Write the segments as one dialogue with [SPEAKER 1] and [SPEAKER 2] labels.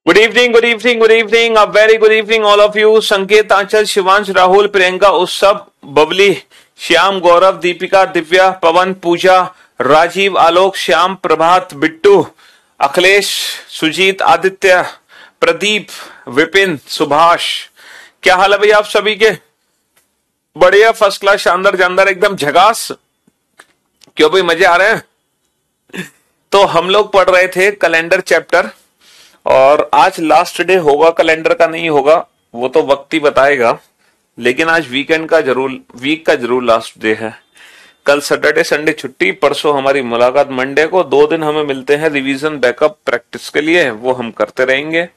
[SPEAKER 1] Good evening, good evening, good evening, a very good evening all of you. संकेत, आंचल, शिवांश, राहुल, प्रियंका, उत्सव, बबली, श्याम, गौरव, दीपिका, दिव्या, पवन, पूजा, राजीव, आलोक, श्याम, प्रभात, बिट्टू, अखिलेश, सुजीत, आदित्य, प्रदीप, विपिन, सुभाष। क्या हाल है भैया आप सभी के? बढ़िया, फर्स्ट क्लास, शानदार, जानदार, एकदम झकास। क्यों भाई, मजे आ रहे हैं? तो हम लोग पढ़ रहे थे कैलेंडर चैप्टर, और आज लास्ट डे होगा, कैलेंडर का नहीं होगा, वो तो वक्त ही बताएगा। लेकिन आज वीक का जरूर लास्ट डे है। कल सैटरडे संडे छुट्टी, परसों हमारी मुलाकात मंडे को। 2 दिन हमें मिलते हैं रिवीजन बैकअप प्रैक्टिस के लिए, वो हम करते रहेंगे।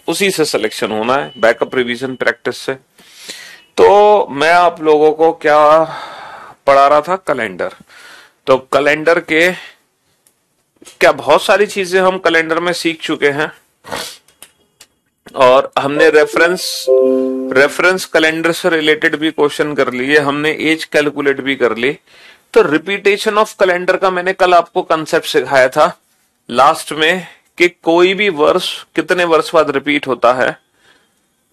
[SPEAKER 1] उसी से सिलेक्शन होना है, बैकअप रिवीजन प्रैक्टिस से। तो मैं आप लोगों को क्या पढ़ा रहा था? कैलेंडर। तो कैलेंडर के क्या बहुत सारी चीजें हम कैलेंडर में सीख चुके हैं, और हमने रेफरेंस कैलेंडर से रिलेटेड भी क्वेश्चन कर लिए, हमने एज कैलकुलेट भी कर ली। तो रिपीटेशन ऑफ कैलेंडर का मैंने कल आपको कंसेप्ट सिखाया था लास्ट में, कि कोई भी वर्ष कितने वर्ष बाद रिपीट होता है।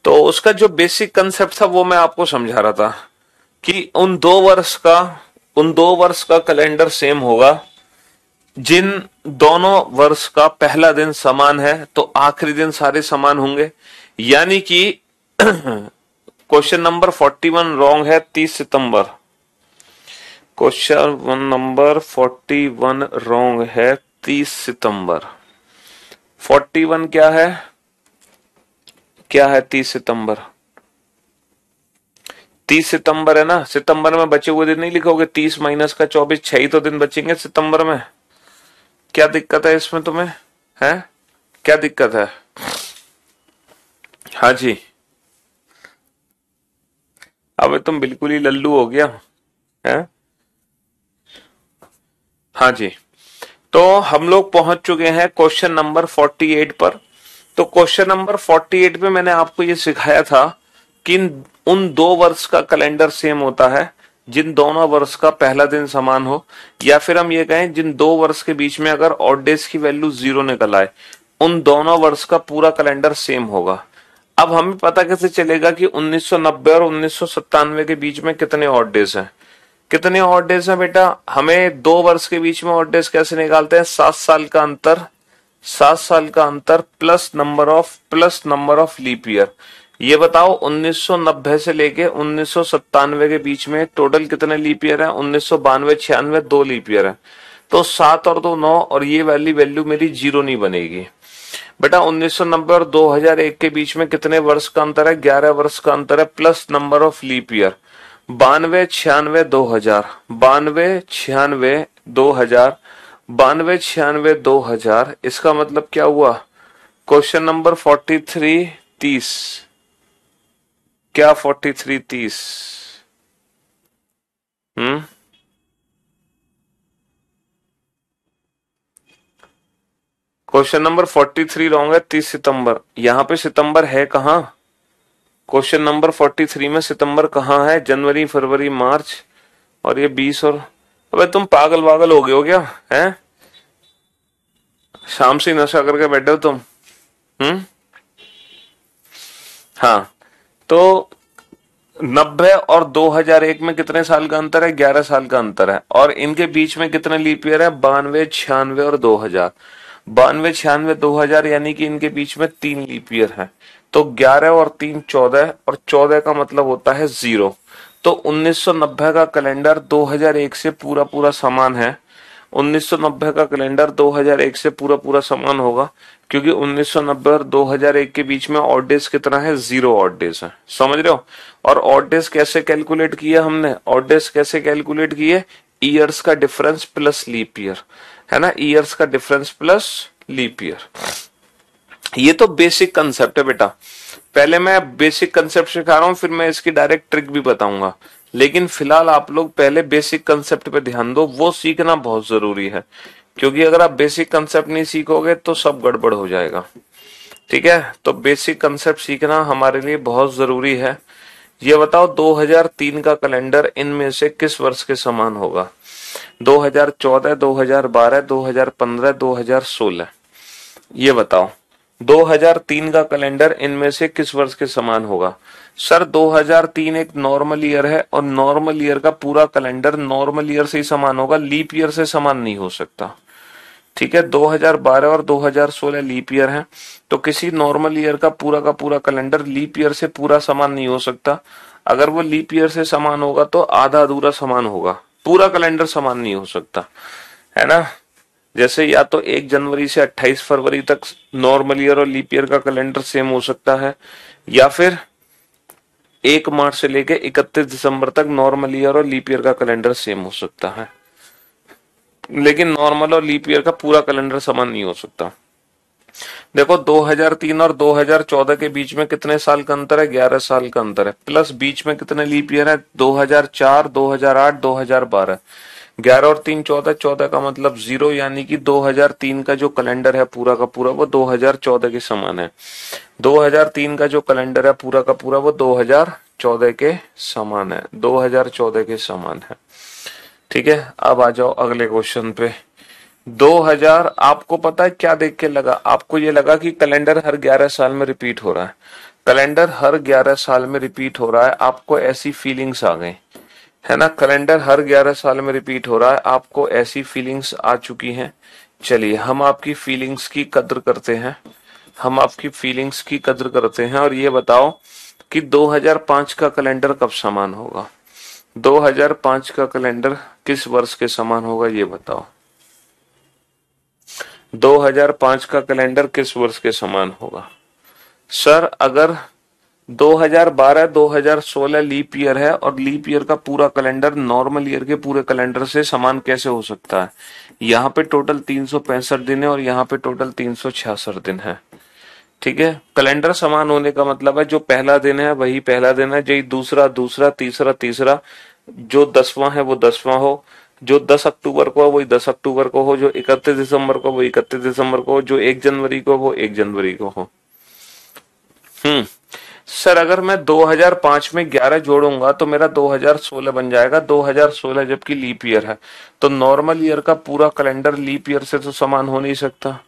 [SPEAKER 1] तो उसका जो बेसिक कंसेप्ट था वो मैं आपको समझा रहा था कि उन दो वर्ष का कैलेंडर सेम होगा जिन दोनों वर्ष का पहला दिन समान है, तो आखिरी दिन सारे समान होंगे। यानी कि क्वेश्चन नंबर 41 रॉन्ग है 30 सितंबर। क्वेश्चन नंबर 41 रॉन्ग है 30 सितंबर। 41 क्या है? 30 सितंबर? 30 सितंबर है ना। सितंबर में बचे हुए दिन नहीं लिखोगे? 30 माइनस का 24, 6 ही तो दिन बचेंगे सितंबर में। क्या दिक्कत है इसमें तुम्हें? है क्या दिक्कत है? हाँ जी, अब तुम बिल्कुल ही लल्लू हो गया है। हाँ जी, तो हम लोग पहुंच चुके हैं क्वेश्चन नंबर 48 पर। तो क्वेश्चन नंबर 48 पे मैंने आपको ये सिखाया था कि उन दो वर्ष का कैलेंडर सेम होता है जिन दोनों वर्ष का पहला दिन समान हो, या फिर हम ये कहें जिन दो वर्ष के बीच में अगर ऑड डेज की वैल्यू 0 निकल आए, उन दोनों वर्ष का पूरा कैलेंडर सेम होगा। अब हमें पता कैसे चलेगा कि 1990 और 1997 के बीच में कितने ऑड डेज हैं? कितने ऑड डेज हैं बेटा? हमें 2 वर्ष के बीच में ऑड डेज कैसे निकालते हैं? 7 साल का अंतर plus number of leap year. ये बताओ 1990 से लेके 1997 के बीच में टोटल कितने लीप ईयर है? 1992, 96, 2 लीप ईयर है। तो 7 और 2 9, और ये वाली वैल्यू मेरी 0 नहीं बनेगी बेटा। 1990 और 2001 के बीच में कितने वर्ष का अंतर है? 11 वर्ष का अंतर है, plus number of leap year. 92, 96, 2000, 92, 96, 2000, 92, 96, 2000। इसका मतलब क्या हुआ? Question number 43 30। क्या 43 30? क्वेश्चन नंबर 43 रॉन्ग है 30 सितंबर। यहां पे सितंबर है कहां? क्वेश्चन नंबर 43 में सितंबर कहां है? जनवरी, फरवरी, मार्च, और ये 20 और। अबे तुम पागल हो गए हो क्या? हैं? शाम से नशा करके बैठे हो तुम? हाँ, तो 90 और 2001 में कितने साल का अंतर है? 11 साल का अंतर है। और इनके बीच में कितने लीप ईयर है? 92, 96 और 2000। 92, 96, 2000, यानी कि इनके बीच में 3 लीप ईयर है। तो 11 और 3 14, और 14 का मतलब होता है 0। तो 1990 का कैलेंडर 2001 से पूरा समान है। 1990 का कैलेंडर 2001 से पूरा समान होगा, क्योंकि 1990 और 2001 के बीच में ऑड डेज कितना है? 0 ऑड डेज है। समझ रहे हो? और ऑड डेज कैसे कैलकुलेट किया हमने? ऑड डेज कैसे कैलकुलेट किए? ईयर्स का डिफरेंस प्लस लीप ईयर, है ना। ईयर्स का डिफरेंस प्लस लीप ईयर। ये तो बेसिक कंसेप्ट है बेटा। पहले मैं बेसिक कंसेप्ट सिखा रहा हूं, फिर मैं इसकी डायरेक्ट ट्रिक भी बताऊंगा। लेकिन फिलहाल आप लोग पहले बेसिक कंसेप्ट पे ध्यान दो, वो सीखना बहुत जरूरी है। क्योंकि अगर आप बेसिक कंसेप्ट नहीं सीखोगे तो सब गड़बड़ हो जाएगा। ठीक है, तो बेसिक कंसेप्ट सीखना हमारे लिए बहुत जरूरी है। ये बताओ 2003 का कैलेंडर इनमें से किस वर्ष के समान होगा? 2014, 2012, 2015, 2016। ये बताओ 2003 का कैलेंडर इनमें से किस वर्ष के समान होगा? सर 2003 एक नॉर्मल ईयर है और नॉर्मल ईयर का पूरा कैलेंडर नॉर्मल ईयर से ही समान होगा, लीप ईयर से समान नहीं हो सकता। ठीक है, 2012 और 2016 लीप ईयर है, तो किसी नॉर्मल ईयर का पूरा कैलेंडर लीप ईयर से पूरा समान नहीं हो सकता। अगर वो लीप ईयर से समान होगा तो आधा अधूरा समान होगा, पूरा कैलेंडर समान नहीं हो सकता, है ना। जैसे या तो 1 जनवरी से 28 फरवरी तक नॉर्मल ईयर और लीप ईयर का कैलेंडर सेम हो सकता है, या फिर 1 मार्च से लेके 31 दिसंबर तक नॉर्मल ईयर और लीप ईयर का कैलेंडर सेम हो सकता है, लेकिन नॉर्मल और लीप ईयर का पूरा कैलेंडर समान नहीं हो सकता। देखो 2003 और 2014 के बीच में कितने साल का अंतर है? 11 साल का अंतर है, प्लस बीच में कितने लीप ईयर है? 2004, 2008, 2012। 11 और 3 14, 14 का मतलब 0, यानी कि 2003 का जो कैलेंडर है पूरा का पूरा वो 2014 के समान है। 2003 का जो कैलेंडर है पूरा का पूरा वो 2014 के समान है, 2014 के समान है। ठीक है, अब आ जाओ अगले क्वेश्चन पे। 2000, आपको पता है क्या देख के लगा? आपको ये लगा कि कैलेंडर हर 11 साल में रिपीट हो रहा है, कैलेंडर हर 11 साल में रिपीट हो रहा है, आपको ऐसी फीलिंग्स आ गई, है ना। कैलेंडर हर 11 साल में रिपीट हो रहा है, आपको ऐसी फीलिंग्स आ चुकी हैं। चलिए हम आपकी फीलिंग्स की कद्र करते हैं, हम आपकी फीलिंग्स की कद्र करते हैं, और ये बताओ कि 2005 का कैलेंडर कब समान होगा? 2005 का कैलेंडर किस वर्ष के समान होगा, ये बताओ। 2005 का कैलेंडर किस वर्ष के समान होगा? सर अगर 2012 2016 लीप ईयर है और लीप ईयर का पूरा कैलेंडर नॉर्मल ईयर के पूरे कैलेंडर से समान कैसे हो सकता है? यहाँ पे टोटल 365 दिन है और यहाँ पे टोटल 366 दिन है। ठीक है, कैलेंडर समान होने का मतलब है जो पहला दिन है वही पहला दिन है, जो दूसरा दूसरा, तीसरा तीसरा, जो 10वां है वो 10वां हो, जो 10 अक्टूबर को है वही 10 अक्टूबर को हो, जो 31 दिसंबर को वो 31 दिसंबर को हो, जो 1 जनवरी को वो 1 जनवरी को हो। सर अगर मैं 2005 में 11 जोड़ूंगा तो मेरा 2016 बन जाएगा, 2016 जबकि लीप ईयर है, तो नॉर्मल ईयर का पूरा कैलेंडर लीप ईयर से तो समान हो नहीं सकता,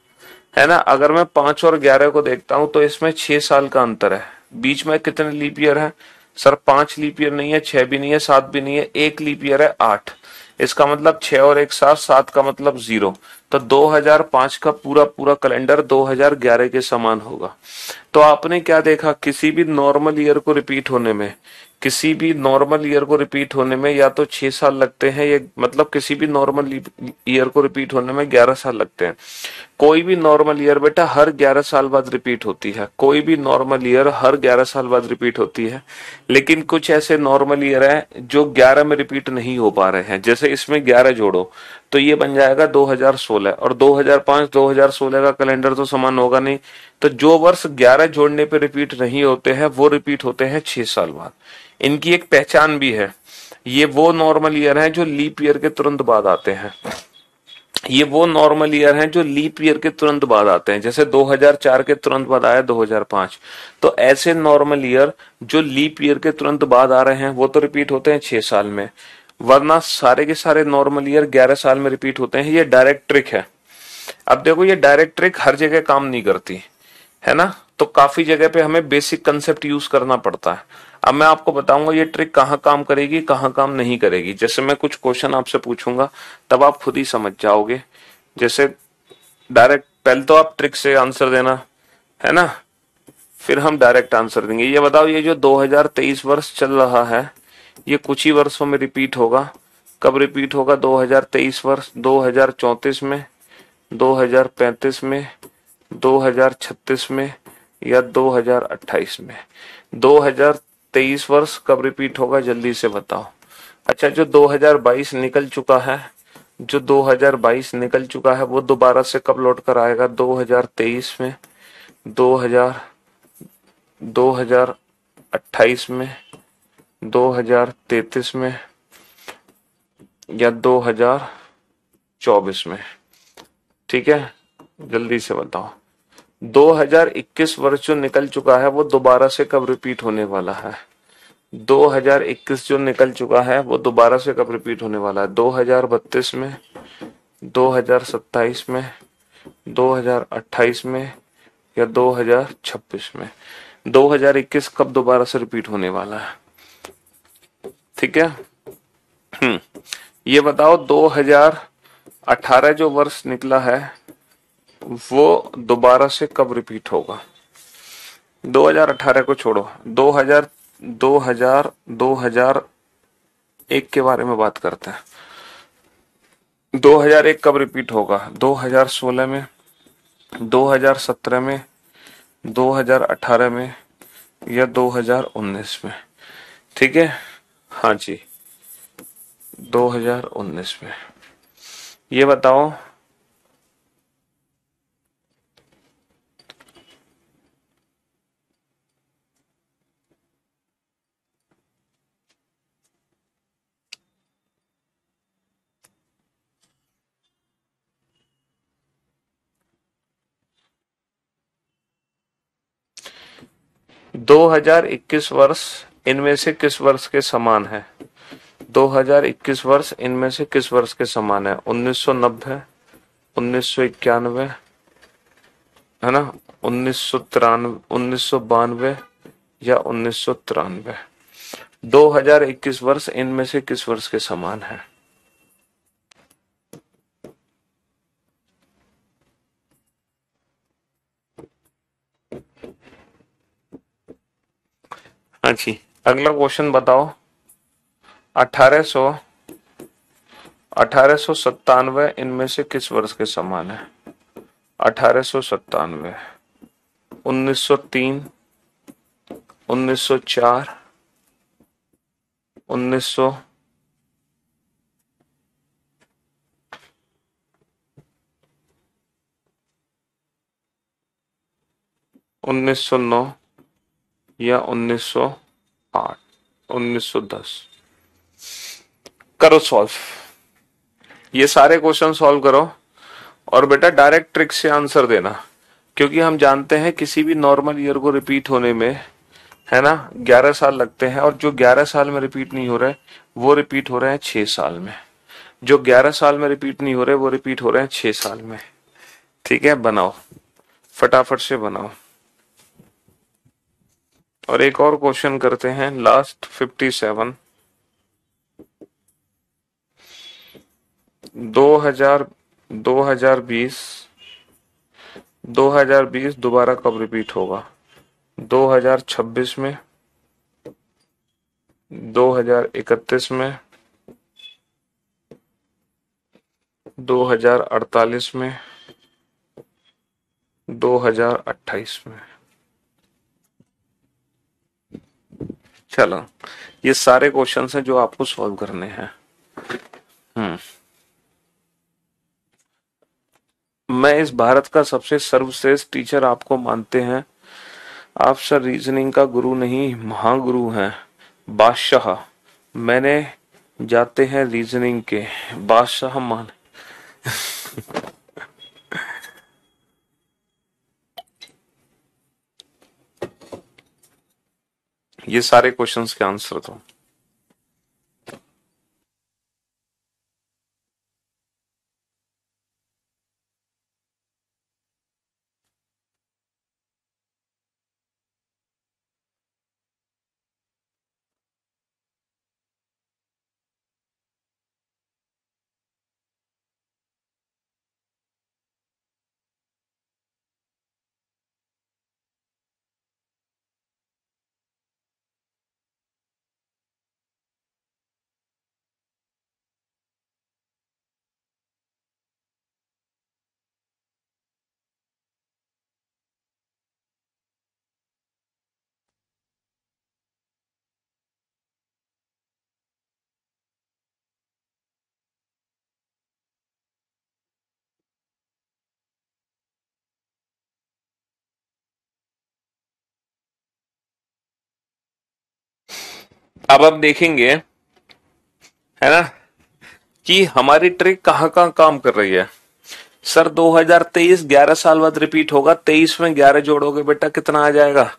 [SPEAKER 1] है ना। अगर मैं 5 और 11 को देखता हूं तो इसमें 6 साल का अंतर है, बीच में कितने लीप ईयर है? सर 5 लीप ईयर नहीं है, 6 भी नहीं है, 7 भी नहीं है, एक लीप ईयर है 8। इसका मतलब 6 और 1 7, 7 का मतलब 0। तो 2005 का पूरा पूरा कैलेंडर 2011 के समान होगा। तो आपने क्या देखा, किसी भी नॉर्मल ईयर को रिपीट होने में, किसी भी नॉर्मल ईयर को रिपीट होने में या तो 6 साल लगते हैं, ये मतलब किसी भी नॉर्मल ईयर को रिपीट होने में 11 साल लगते हैं। कोई भी नॉर्मल ईयर बेटा हर 11 साल बाद रिपीट होती है, कोई भी नॉर्मल ईयर हर 11 साल बाद रिपीट होती है, लेकिन कुछ ऐसे नॉर्मल ईयर हैं जो 11 में रिपीट नहीं हो पा रहे हैं। जैसे इसमें 11 जोड़ो तो ये बन जाएगा 2016, और 2005 2016 का कैलेंडर तो समान होगा नहीं, तो जो वर्ष 11 जोड़ने पे रिपीट नहीं होते हैं वो रिपीट होते हैं 6 साल बाद। इनकी एक पहचान भी है, ये वो नॉर्मल ईयर हैं जो लीप ईयर के तुरंत बाद आते हैं, ये वो नॉर्मल ईयर हैं जो लीप ईयर के तुरंत बाद आते हैं। जैसे 2004 के तुरंत बाद आया 2005, तो ऐसे नॉर्मल ईयर जो लीप ईयर के तुरंत बाद आ रहे हैं वो तो रिपीट होते हैं 6 साल में, वरना सारे के सारे नॉर्मल ईयर 11 साल में रिपीट होते हैं। ये डायरेक्ट ट्रिक है। अब देखो ये डायरेक्ट ट्रिक हर जगह काम नहीं करती, है ना, तो काफी जगह पे हमें बेसिक कंसेप्ट यूज करना पड़ता है। अब मैं आपको बताऊंगा ये ट्रिक कहाँ काम करेगी कहाँ काम नहीं करेगी। जैसे मैं कुछ क्वेश्चन आपसे पूछूंगा तब आप खुद ही समझ जाओगे। जैसे डायरेक्ट पहले तो आप ट्रिक से आंसर देना, है ना, फिर हम डायरेक्ट आंसर देंगे। ये बताओ ये जो 2023 वर्ष चल रहा है ये कुछ ही वर्षों में रिपीट होगा। कब रिपीट होगा? 2023 वर्ष 2034 में, 2035 में, 2036 में या 2028 में। 2023 वर्ष कब रिपीट होगा जल्दी से बताओ। अच्छा जो 2022 निकल चुका है, जो 2022 निकल चुका है वो दोबारा से कब लौट कर आएगा? 2023 में, 2028 में, 2033 में या 2024 में। ठीक है, जल्दी से बताओ। 2021 वर्ष जो निकल चुका है वो दोबारा से कब रिपीट होने वाला है? 2021 जो निकल चुका है वो दोबारा से कब रिपीट होने वाला है? 2032 में, 2027 में, 2028 में, या 2026 में? 2021 कब दोबारा से रिपीट होने वाला है? ठीक है। ये बताओ 2018 जो वर्ष निकला है वो दोबारा से कब रिपीट होगा? 2018 को छोड़ो, 2001 के बारे में बात करते हैं। 2001 कब रिपीट होगा? 2016 में, 2017 में, 2018 में या 2019 में? ठीक है, हाँ जी, 2019 में। ये बताओ 2021 वर्ष इनमें से किस वर्ष के समान है? 2021 वर्ष इनमें से किस वर्ष के समान है? 1990, 1991, है ना, 1993, 1992 या 1993? 2021 वर्ष इनमें से किस वर्ष के समान है? हाँ जी, अगला क्वेश्चन बताओ। 1897 इनमें से किस वर्ष के समान है? 1897, 1903, 1904, 1900, 1909 या 1908, 1910? करो सॉल्व, ये सारे क्वेश्चन सॉल्व करो और बेटा डायरेक्ट ट्रिक से आंसर देना, क्योंकि हम जानते हैं किसी भी नॉर्मल ईयर को रिपीट होने में, है ना, 11 साल लगते हैं, और जो 11 साल में रिपीट नहीं हो रहे वो रिपीट हो रहे हैं 6 साल में। जो 11 साल में रिपीट नहीं हो रहे वो रिपीट हो रहे हैं 6 साल में। ठीक है, बनाओ, फटाफट से बनाओ। और एक और क्वेश्चन करते हैं, लास्ट 57। 2020 दोबारा कब रिपीट होगा? 2026 में, 2031 में, 2048 में, 2028 में? चलो, ये सारे क्वेश्चंस हैं जो आपको सॉल्व करने हैं। मैं इस भारत का सबसे सर्वश्रेष्ठ टीचर आपको मानते हैं। आप सर रीजनिंग का गुरु नहीं महागुरु हैं, बादशाह। मैंने जाते हैं रीजनिंग के बादशाह मान। ये सारे क्वेश्चंस के आंसर दो। अब देखेंगे, है ना, कि हमारी ट्रिक कहाँ कहाँ काम कर रही है। सर 2023 11 साल बाद रिपीट होगा, 23 में 11 जोड़ोगे बेटा कितना आ जाएगा?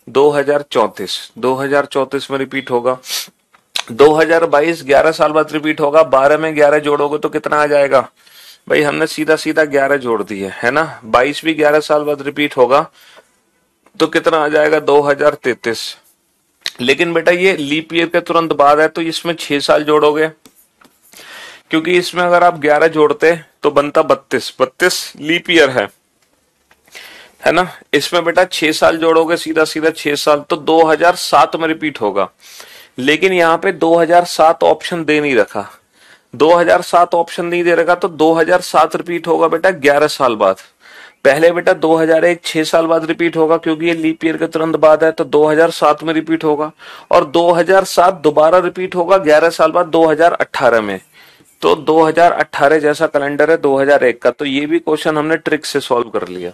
[SPEAKER 1] 2034। 2034 में रिपीट होगा। 2022 11 साल बाद रिपीट होगा, 12 में 11 जोड़ोगे तो कितना आ जाएगा? भाई हमने सीधा सीधा 11 जोड़ दिए है ना, 22 भी 11 साल बाद रिपीट होगा तो कितना आ जाएगा 2033। लेकिन बेटा ये लीप ईयर के तुरंत बाद है तो इसमें 6 साल जोड़ोगे, क्योंकि इसमें अगर आप 11 जोड़ते तो बनता 32, 32 लीप ईयर है ना। इसमें बेटा 6 साल जोड़ोगे, सीधा सीधा 6 साल, तो 2007 में रिपीट होगा। लेकिन यहाँ पे 2007 ऑप्शन दे नहीं रखा, 2007 ऑप्शन नहीं दे रखा, तो 2007 रिपीट होगा बेटा 11 साल बाद। पहले बेटा 2001 6 साल बाद रिपीट होगा, क्योंकि ये लीप ईयर के तुरंत बाद है, तो 2007 में रिपीट होगा। और 2007 दोबारा रिपीट होगा 11 साल बाद 2018 में। तो 2018 जैसा कैलेंडर है 2001 का। तो ये भी क्वेश्चन हमने ट्रिक से सॉल्व कर लिया।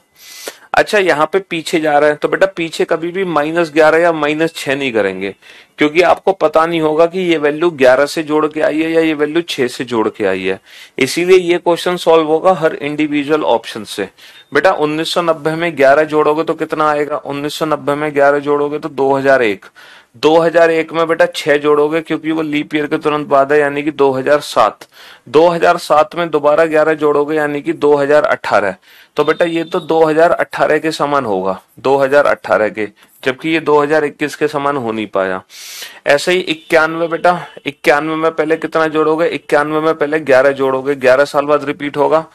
[SPEAKER 1] अच्छा, यहाँ पे पीछे जा रहे हैं तो बेटा पीछे कभी भी -11 या -6 नहीं करेंगे, क्योंकि आपको पता नहीं होगा कि ये वैल्यू 11 से जोड़ के आई है या ये वैल्यू 6 से जोड़ के आई है। इसीलिए ये क्वेश्चन सॉल्व होगा हर इंडिविजुअल ऑप्शन से। बेटा 1990 में 11 जोड़ोगे तो कितना आएगा, 1990 में 11 जोड़ोगे तो 2001, 2001 में बेटा 6 जोड़ोगे क्योंकि वो लीप ईयर के तुरंत बाद है, यानी कि 2007, 2007 में दोबारा 11 जोड़ोगे यानी कि 2018। तो बेटा ये तो 2018 के समान होगा, 2018 के, जबकि ये 2021 के समान हो नहीं पाया। ऐसे ही 91 बेटा, 91 में पहले कितना जोड़ोगे, 91 में पहले 11 जोड़ोगे, 11 साल बाद रिपीट होगा।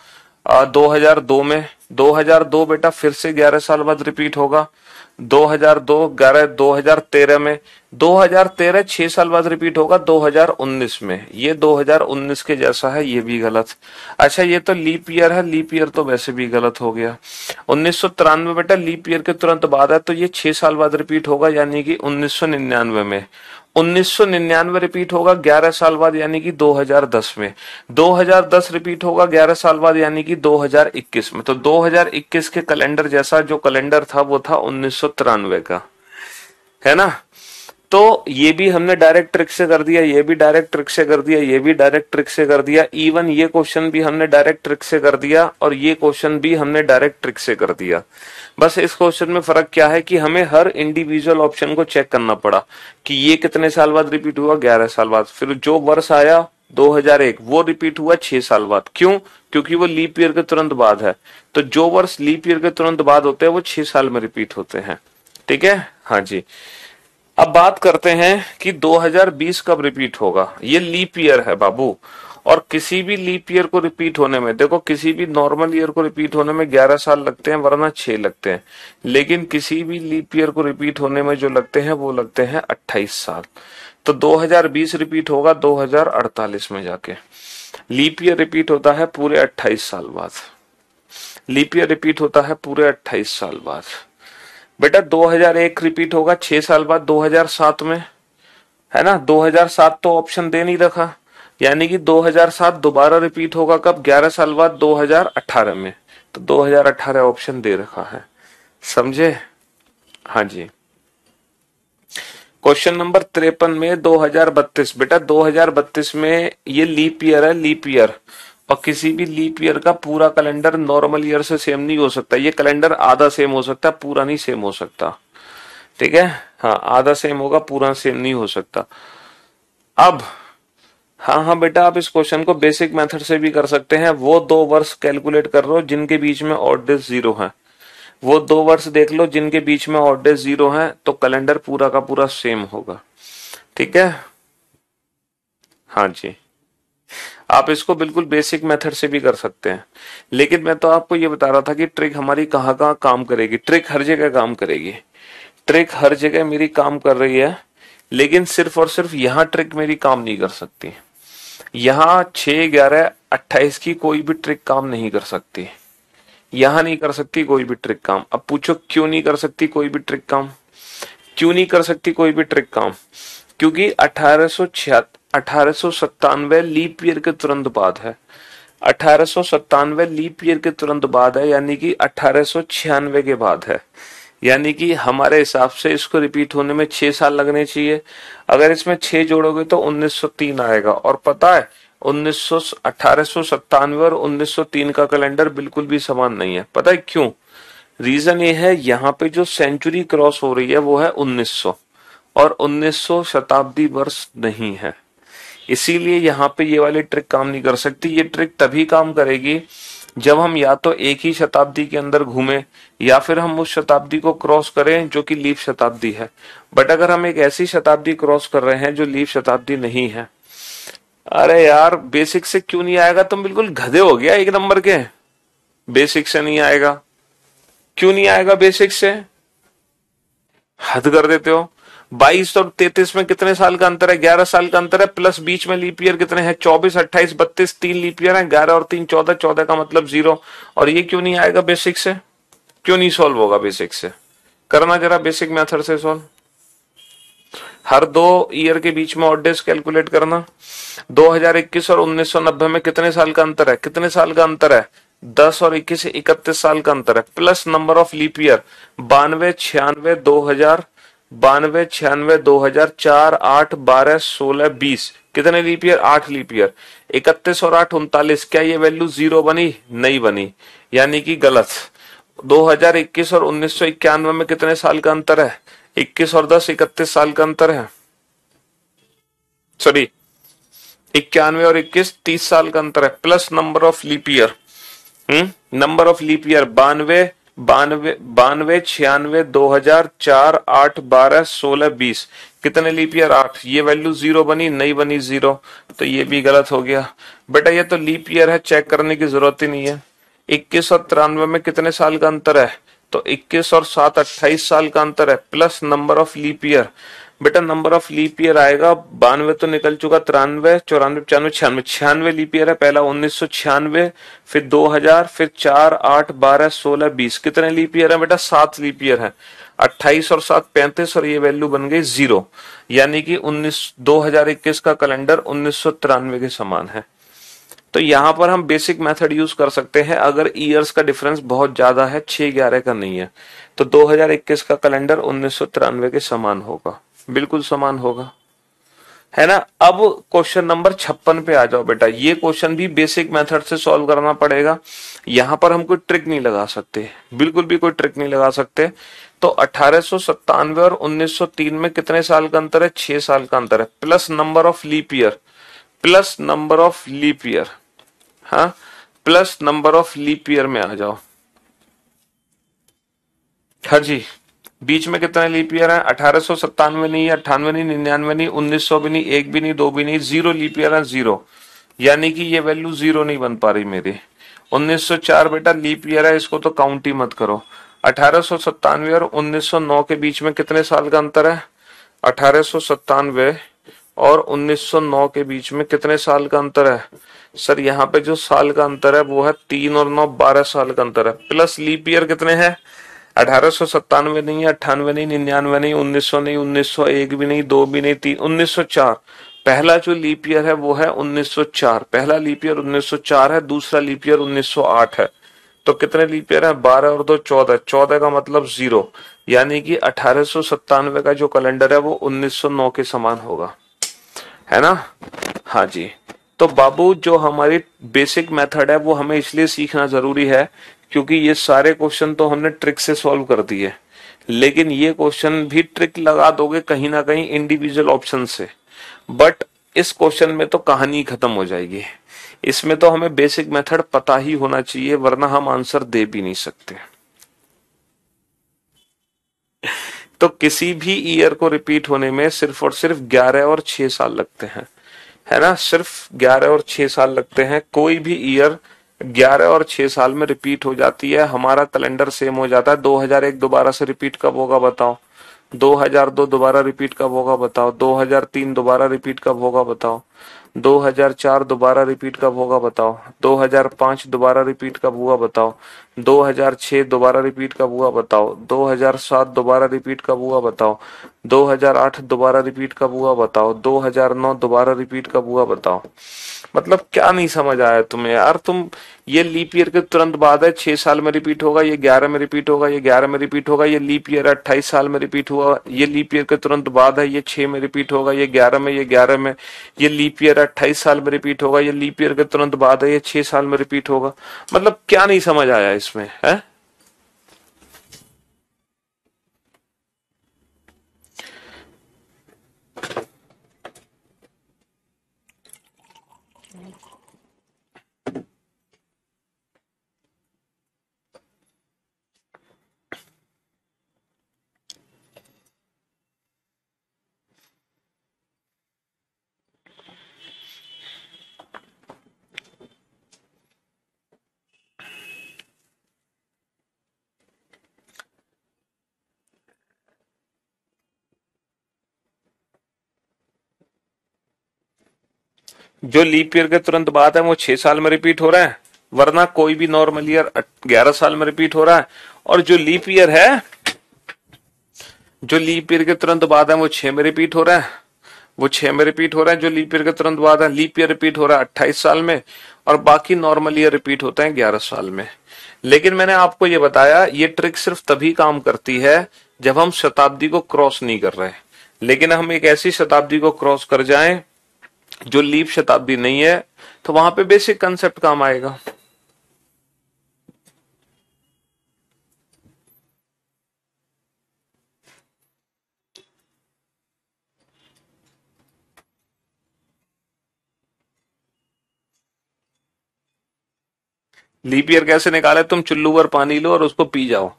[SPEAKER 1] 2002 में, 2002 बेटा फिर से 11 साल बाद रिपीट होगा। 2002 11, 2013 में, 2013 6 साल बाद रिपीट होगा 2019 में। ये 2019 के जैसा है, ये भी गलत। अच्छा ये तो लीप ईयर है, लीप ईयर तो वैसे भी गलत हो गया। 1993 बेटा लीप ईयर के तुरंत बाद है, तो ये 6 साल बाद रिपीट होगा यानी कि 1999 में। 1999 रिपीट होगा 11 साल बाद यानी कि 2010 में। 2010 रिपीट होगा 11 साल बाद यानी कि 2021 में। तो 2021 के कैलेंडर जैसा जो कैलेंडर था वो था 1993 का, है ना। तो ये भी हमने डायरेक्ट ट्रिक से कर दिया, ये भी डायरेक्ट ट्रिक से कर दिया, ये भी डायरेक्ट ट्रिक से कर दिया। इवन ये क्वेश्चन भी हमने डायरेक्ट ट्रिक से कर दिया और ये क्वेश्चन भी हमने डायरेक्ट ट्रिक से कर दिया। बस इस क्वेश्चन में फर्क क्या है कि हमें हर इंडिविजुअल ऑप्शन को चेक करना पड़ा कि ये कितने साल बाद रिपीट हुआ, 11 साल बाद। फिर जो वर्ष आया 2001 वो रिपीट हुआ 6 साल बाद। क्यों? क्योंकि वो लीप ईयर के तुरंत बाद है। तो जो वर्ष लीप ईयर के तुरंत बाद होते हैं वो 6 साल में रिपीट होते हैं। ठीक है, हाँ जी। अब बात करते हैं कि 2020 कब रिपीट होगा। ये लीप ईयर है बाबू, और किसी भी लीप ईयर को रिपीट होने में, देखो किसी भी नॉर्मल ईयर को रिपीट होने में 11 साल लगते हैं वरना 6 लगते हैं, लेकिन किसी भी लीप ईयर को रिपीट होने में जो लगते हैं वो लगते हैं 28 साल। तो 2020 रिपीट होगा 2048 में जाके। लीप ईयर रिपीट होता है पूरे 28 साल बाद। लीप ईयर रिपीट होता है पूरे 28 साल बाद। बेटा 2001 रिपीट होगा 6 साल बाद 2007 में, है ना। 2007 तो ऑप्शन दे नहीं रखा, यानी कि 2007 दोबारा रिपीट होगा कब, 11 साल बाद 2018 में। तो 2018 ऑप्शन दे रखा है, समझे। हाँ जी। क्वेश्चन नंबर 53 में 2032, बेटा 2032 में ये लीप ईयर है, लीप ईयर। और किसी भी लीप ईयर का पूरा कैलेंडर नॉर्मल ईयर से सेम नहीं हो सकता। ये कैलेंडर आधा सेम हो सकता है, पूरा नहीं सेम हो सकता। ठीक है, हाँ आधा सेम होगा, पूरा सेम नहीं हो सकता। अब हाँ बेटा आप इस क्वेश्चन को बेसिक मेथड से भी कर सकते हैं। वो 2 वर्ष कैलकुलेट कर लो जिनके बीच में ऑड डेज 0 है, वो 2 वर्ष देख लो जिनके बीच में ऑड डेज 0 है, तो कैलेंडर पूरा का पूरा सेम होगा। ठीक है, हाँ जी। आप इसको बिल्कुल बेसिक मेथड से भी कर सकते हैं, लेकिन मैं तो आपको ये बता रहा था कि ट्रिक हमारी कहाँ कहाँ काम करेगी। ट्रिक हर जगह काम करेगी, ट्रिक हर जगह मेरी काम कर रही है, लेकिन सिर्फ और सिर्फ यहाँ ट्रिक मेरी काम नहीं कर सकती। यहाँ 6, 11, 28 की कोई भी ट्रिक काम नहीं कर सकती। यहाँ नहीं कर सकती कोई भी ट्रिक काम। अब पूछो क्यों नहीं कर सकती कोई भी ट्रिक काम, क्यों नहीं कर सकती कोई भी ट्रिक काम? क्योंकि 1897 लीप ईयर के तुरंत बाद है। 1897 लीप ईयर के तुरंत बाद है, यानी कि 1896 के बाद है। यानी कि हमारे हिसाब से इसको रिपीट होने में 6 साल लगने चाहिए। अगर इसमें 6 जोड़ोगे तो 1903 आएगा। और पता है 1897 और 1903 का कैलेंडर बिल्कुल भी समान नहीं है। पता है क्यों? रीजन ये है, यहाँ पे जो सेंचुरी क्रॉस हो रही है वो है 1900, और 1900 शताब्दी वर्ष नहीं है। इसीलिए यहाँ पे ये वाली ट्रिक काम नहीं कर सकती। ये ट्रिक तभी काम करेगी जब हम या तो एक ही शताब्दी के अंदर घूमें या फिर हम उस शताब्दी को क्रॉस करें जो कि लीप शताब्दी है। बट अगर हम एक ऐसी शताब्दी क्रॉस कर रहे हैं जो लीप शताब्दी नहीं है, अरे यार बेसिक से क्यों नहीं आएगा? तुम बिल्कुल गधे हो गया एक नंबर के। बेसिक से नहीं आएगा, क्यों नहीं आएगा बेसिक से? हद कर देते हो। 22 और 33 में कितने साल का अंतर है? 11 साल का अंतर है, प्लस बीच में लीप ईयर कितने हैं? 24, 28, 32, 3 लीप ईयर है। 11 और 3 14, 14 का मतलब 0। और ये क्यों नहीं आएगा बेसिक से? क्यों नहीं सॉल्व होगा बेसिक से? करना जरा बेसिक मेथड से सॉल्व। हर 2 ईयर के बीच में ऑड डेज कैलकुलेट करना। 2021 और 1990 में कितने साल का अंतर है? कितने साल का अंतर है? 10 और 21 से 31 साल का अंतर है, plus number of leap year 92, 96, 2000, 92, 96, 2000, 4, 8, 12, 16, 20। कितने लीप ईयर? 8 leap year. 31 और 8 39। क्या ये वैल्यू 0 बनी? नहीं बनी, यानी कि गलत। 2021 और 1991 में कितने साल का अंतर है? 21 और 10 31 साल का अंतर है। सॉरी, 91 और 21 30 साल का अंतर है, plus number of leap year. Number of leap year 92, 92, 92, 96, 2000, 4, 8, 12, 16, 20। कितने लीप ईयर? 8। ये वैल्यू 0 बनी? नहीं बनी 0, तो ये भी गलत हो गया। बेटा ये तो लीप ईयर है, चेक करने की जरूरत ही नहीं है। 21 और 93 में कितने साल का अंतर है? तो 21 और 7 28 साल का अंतर है, plus number of leap year. बेटा नंबर ऑफ लीप ईयर आएगा, 92 तो निकल चुका, 93, 94, 95, 96, 96 लीप ईयर है पहला, 1996, फिर 2000, फिर 4, 8, 12, 16, 20। कितने लीप ईयर है बेटा? 7 लीप ईयर है। 28 और 7 35, और ये वैल्यू बन गई 0, यानी कि 2021 का कैलेंडर 1993 के समान है। तो यहां पर हम बेसिक मेथड यूज कर सकते हैं अगर ईयर्स का डिफरेंस बहुत ज्यादा है, 6-11 का नहीं है। तो 2021 का कैलेंडर 1993 के समान होगा, बिल्कुल समान होगा, है ना। अब क्वेश्चन नंबर 56 पे आ जाओ बेटा। ये क्वेश्चन भी बेसिक मेथड से सॉल्व करना पड़ेगा। यहां पर हम कोई ट्रिक नहीं लगा सकते, बिल्कुल भी कोई ट्रिक नहीं लगा सकते। तो 1897 और 1903 में कितने साल का अंतर है? 6 साल का अंतर है, plus number of leap year, plus number of leap year, हाँ, plus number of leap year में आ जाओ। हाँ जी, बीच में कितने लीप ईयर है? 1897 नहीं, 98 नहीं, 99 नहीं, 1900 भी नहीं, 1 भी नहीं, 2 भी नहीं, 0 लीप ईयर है, 0। यानी कि ये वैल्यू 0 नहीं बन पा रही मेरी। 1904 बेटा लीप ईयर है, इसको तो काउंट ही मत करो। 1897 और 1909 के बीच में कितने साल का अंतर है? 1897 और 1909 के बीच में कितने साल का अंतर है? सर यहाँ पे जो साल का अंतर है वो है 3 और 9 12 साल का अंतर है, प्लस लीप ईयर कितने हैं? 1897 नहीं, 98 नहीं, 99 नहीं, 1900 नहीं, 1901 भी नहीं, 2 भी नहीं, 3, 1904। पहला जो लीप ईयर है वो है 1904, पहला लीप ईयर 1904 है, दूसरा लीप ईयर 1908 है। तो कितने लीप ईयर है? 12 और 2 14, 14 का मतलब 0, यानी कि 1897 का जो कैलेंडर है वो 1909 के समान होगा, है ना। हाँ जी। तो बाबू जो हमारी बेसिक मेथड है वो हमें इसलिए सीखना जरूरी है क्योंकि ये सारे क्वेश्चन तो हमने ट्रिक से सॉल्व कर दिए, लेकिन ये क्वेश्चन भी ट्रिक लगा दोगे कहीं ना कहीं इंडिविजुअल ऑप्शन से। बट इस क्वेश्चन में तो कहानी खत्म हो जाएगी। इसमें तो हमें बेसिक मेथड पता ही होना चाहिए, वरना हम आंसर दे भी नहीं सकते। तो किसी भी ईयर को रिपीट होने में सिर्फ और सिर्फ 11 और 6 साल लगते हैं, है ना। सिर्फ 11 और 6 साल लगते हैं। कोई भी ईयर 11 और 6 साल में रिपीट हो जाती है। हमारा कैलेंडर सेम हो जाता है। 2001 दोबारा से रिपीट कब होगा बताओ? 2002 दोबारा रिपीट कब होगा बताओ? 2003 दोबारा रिपीट कब होगा बताओ? 2004 दोबारा रिपीट कब होगा बताओ? 2005 दोबारा रिपीट कब हुआ बताओ? 2006 दोबारा रिपीट कब हुआ बताओ? 2007 दोबारा रिपीट कब हुआ बताओ? 2008 दोबारा रिपीट कब हुआ बताओ? 2009 दोबारा रिपीट कब हुआ बताओ? मतलब क्या नहीं समझ आया तुम्हें यार? तुम ये लीप ईयर के तुरंत बाद है, 6 साल में रिपीट होगा, ये 11 में रिपीट होगा, ये 11 में रिपीट होगा, ये लीप ईयर 28 साल में रिपीट हुआ, ये लीप ईयर के तुरंत बाद है, ये 6 में रिपीट होगा, ये 11 में, ये 11 में, ये लीप ईयर 28 साल में रिपीट होगा, ये लीप ईयर के तुरंत बाद है, ये 6 साल में रिपीट होगा। मतलब क्या नहीं समझ आया इसमें, है? जो लीप ईयर के तुरंत बाद है वो 6 साल में रिपीट हो रहा है, वरना कोई भी नॉर्मल ईयर 11 साल में रिपीट हो रहा है। और जो लीप ईयर है, जो लीप ईयर के तुरंत बाद है वो 6 में रिपीट हो रहा है, वो 6 में रिपीट हो रहा है। जो लीप ईयर के तुरंत बाद है, लीप ईयर रिपीट हो रहा है 28 साल में, और बाकी नॉर्मल ईयर रिपीट होते हैं 11 साल में। लेकिन मैंने आपको ये बताया, ये ट्रिक सिर्फ तभी काम करती है जब हम शताब्दी को क्रॉस नहीं कर रहे। लेकिन हम एक ऐसी शताब्दी को क्रॉस कर जाएं जो लीप शताब्दी नहीं है, तो वहां पे बेसिक कंसेप्ट काम आएगा। लीप ईयर कैसे निकाले? तुम चुल्लू भर पानी लो और उसको पी जाओ।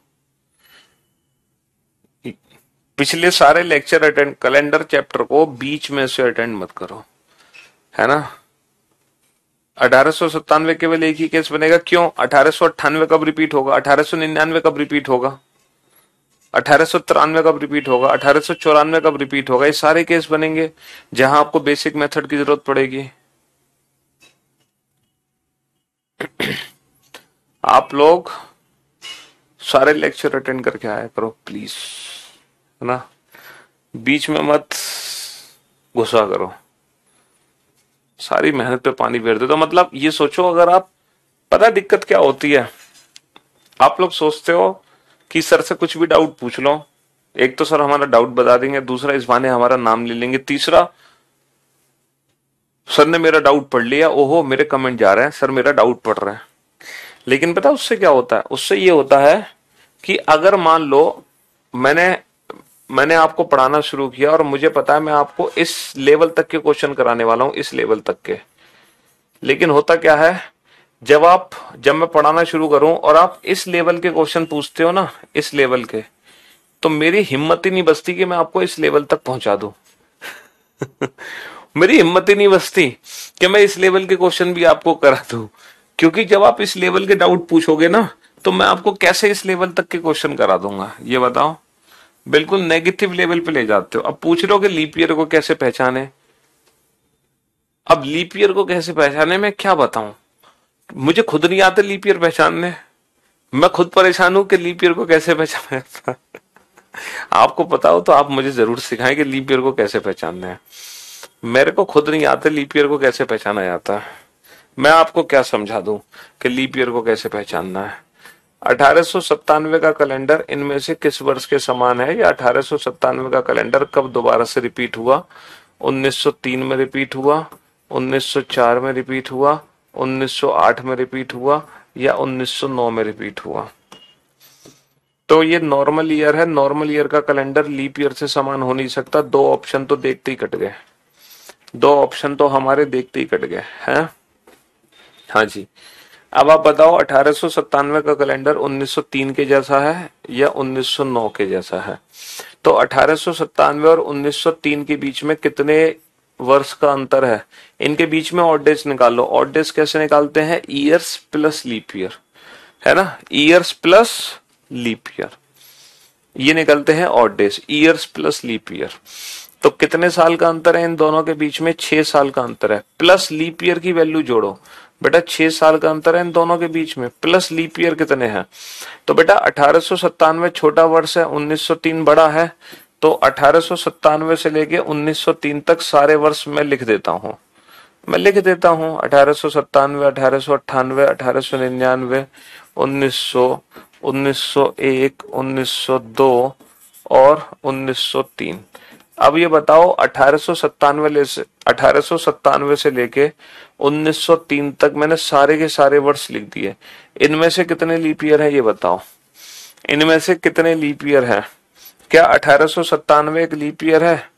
[SPEAKER 1] पिछले सारे लेक्चर अटेंड, कैलेंडर चैप्टर को बीच में से अटेंड मत करो, है ना। 1897 केवल एक ही केस बनेगा। क्यों? 1898 कब रिपीट होगा, 1899 कब रिपीट होगा, 1893 कब रिपीट होगा, 1894 कब रिपीट होगा। ये सारे केस बनेंगे जहां आपको बेसिक मेथड की जरूरत पड़ेगी। आप लोग सारे लेक्चर अटेंड करके आया करो प्लीज, है ना। बीच में मत गुस्सा करो, सारी मेहनत पे पानी फेर दे। तो मतलब ये सोचो, अगर आप, पता दिक्कत क्या होती है, आप लोग सोचते हो कि सर से कुछ भी डाउट पूछ लो, एक तो सर हमारा डाउट बता देंगे, दूसरा इस बहाने हमारा नाम ले लेंगे, तीसरा सर ने मेरा डाउट पढ़ लिया, ओहो मेरे कमेंट जा रहे हैं, सर मेरा डाउट पढ़ रहे हैं। लेकिन पता उससे क्या होता है? उससे ये होता है कि अगर मान लो मैंने आपको पढ़ाना शुरू किया और मुझे पता है मैं आपको इस लेवल तक के क्वेश्चन कराने वाला हूं, इस लेवल तक के। लेकिन होता क्या है, जब मैं पढ़ाना शुरू करूं और आप इस लेवल के क्वेश्चन पूछते हो ना, इस लेवल के, तो मेरी हिम्मत ही नहीं बचती कि मैं आपको इस लेवल तक पहुंचा दूं। मेरी हिम्मत ही नहीं बचती कि मैं इस लेवल के क्वेश्चन भी आपको करा दूं, क्योंकि जब आप इस लेवल के डाउट पूछोगे ना, तो मैं आपको कैसे इस लेवल तक के क्वेश्चन करा दूंगा, ये बताओ। बिल्कुल नेगेटिव लेवल पे ले जाते हो। अब पूछ रहे हो कि लीप ईयर को कैसे पहचाने। अब लीप ईयर को कैसे पहचाने मैं क्या बताऊं, मुझे खुद नहीं आते लीप ईयर पहचानने। मैं खुद परेशान हूं कि लीप ईयर को कैसे पहचाने। आपको पता हो तो आप मुझे जरूर सिखाएं कि लीप ईयर को कैसे पहचानना है। मेरे को खुद नहीं आते लीप ईयर को कैसे पहचाना जाता है। मैं आपको क्या समझा दूं कि लीप ईयर को कैसे पहचानना है। 1897 का कैलेंडर इनमें से किस वर्ष के समान है, या 1897 का कैलेंडर कब दोबारा से रिपीट हुआ? 1903 में रिपीट हुआ, 1904 में रिपीट हुआ, 1908 में रिपीट हुआ, या 1909 में रिपीट हुआ। तो ये नॉर्मल ईयर है, नॉर्मल ईयर का कैलेंडर लीप ईयर से समान हो नहीं सकता। दो ऑप्शन तो देखते ही कट गए, दो ऑप्शन तो हमारे देखते ही कट गए हैं। हाँ जी, अब आप बताओ 1897 का कैलेंडर 1903 के जैसा है या 1909 के जैसा है? तो 1897 और 1903 के बीच में कितने वर्ष का अंतर है? इनके बीच में ऑड डेज निकालो। ऑड डेज कैसे निकालते हैं? ईयर्स प्लस लीप ईयर, है ना, ईयर्स प्लस लीप ईयर, ये निकलते हैं odd days, years plus leap year. तो कितने साल का अंतर है इन दोनों के बीच में? 6 साल का अंतर है। प्लस लीप ईयर की वैल्यू जोड़ो बेटा, 6 साल का अंतर है इन दोनों के बीच में, प्लस लीप ईयर कितने हैं? तो बेटा 1897 छोटा वर्ष है, 1903 बड़ा है। तो 1897 से लेके 1903 तक सारे वर्ष मैं लिख देता हूं, 1897, 1898, 1899, 1900, 1901, 1902 और 1903। अब ये बताओ 1897 से लेके 1903 तक मैंने सारे के सारे वर्ष लिख दिए। इनमें से कितने लीप ईयर है ये बताओ, इनमें से कितने लीप ईयर है? क्या 1897 एक लीप ईयर है?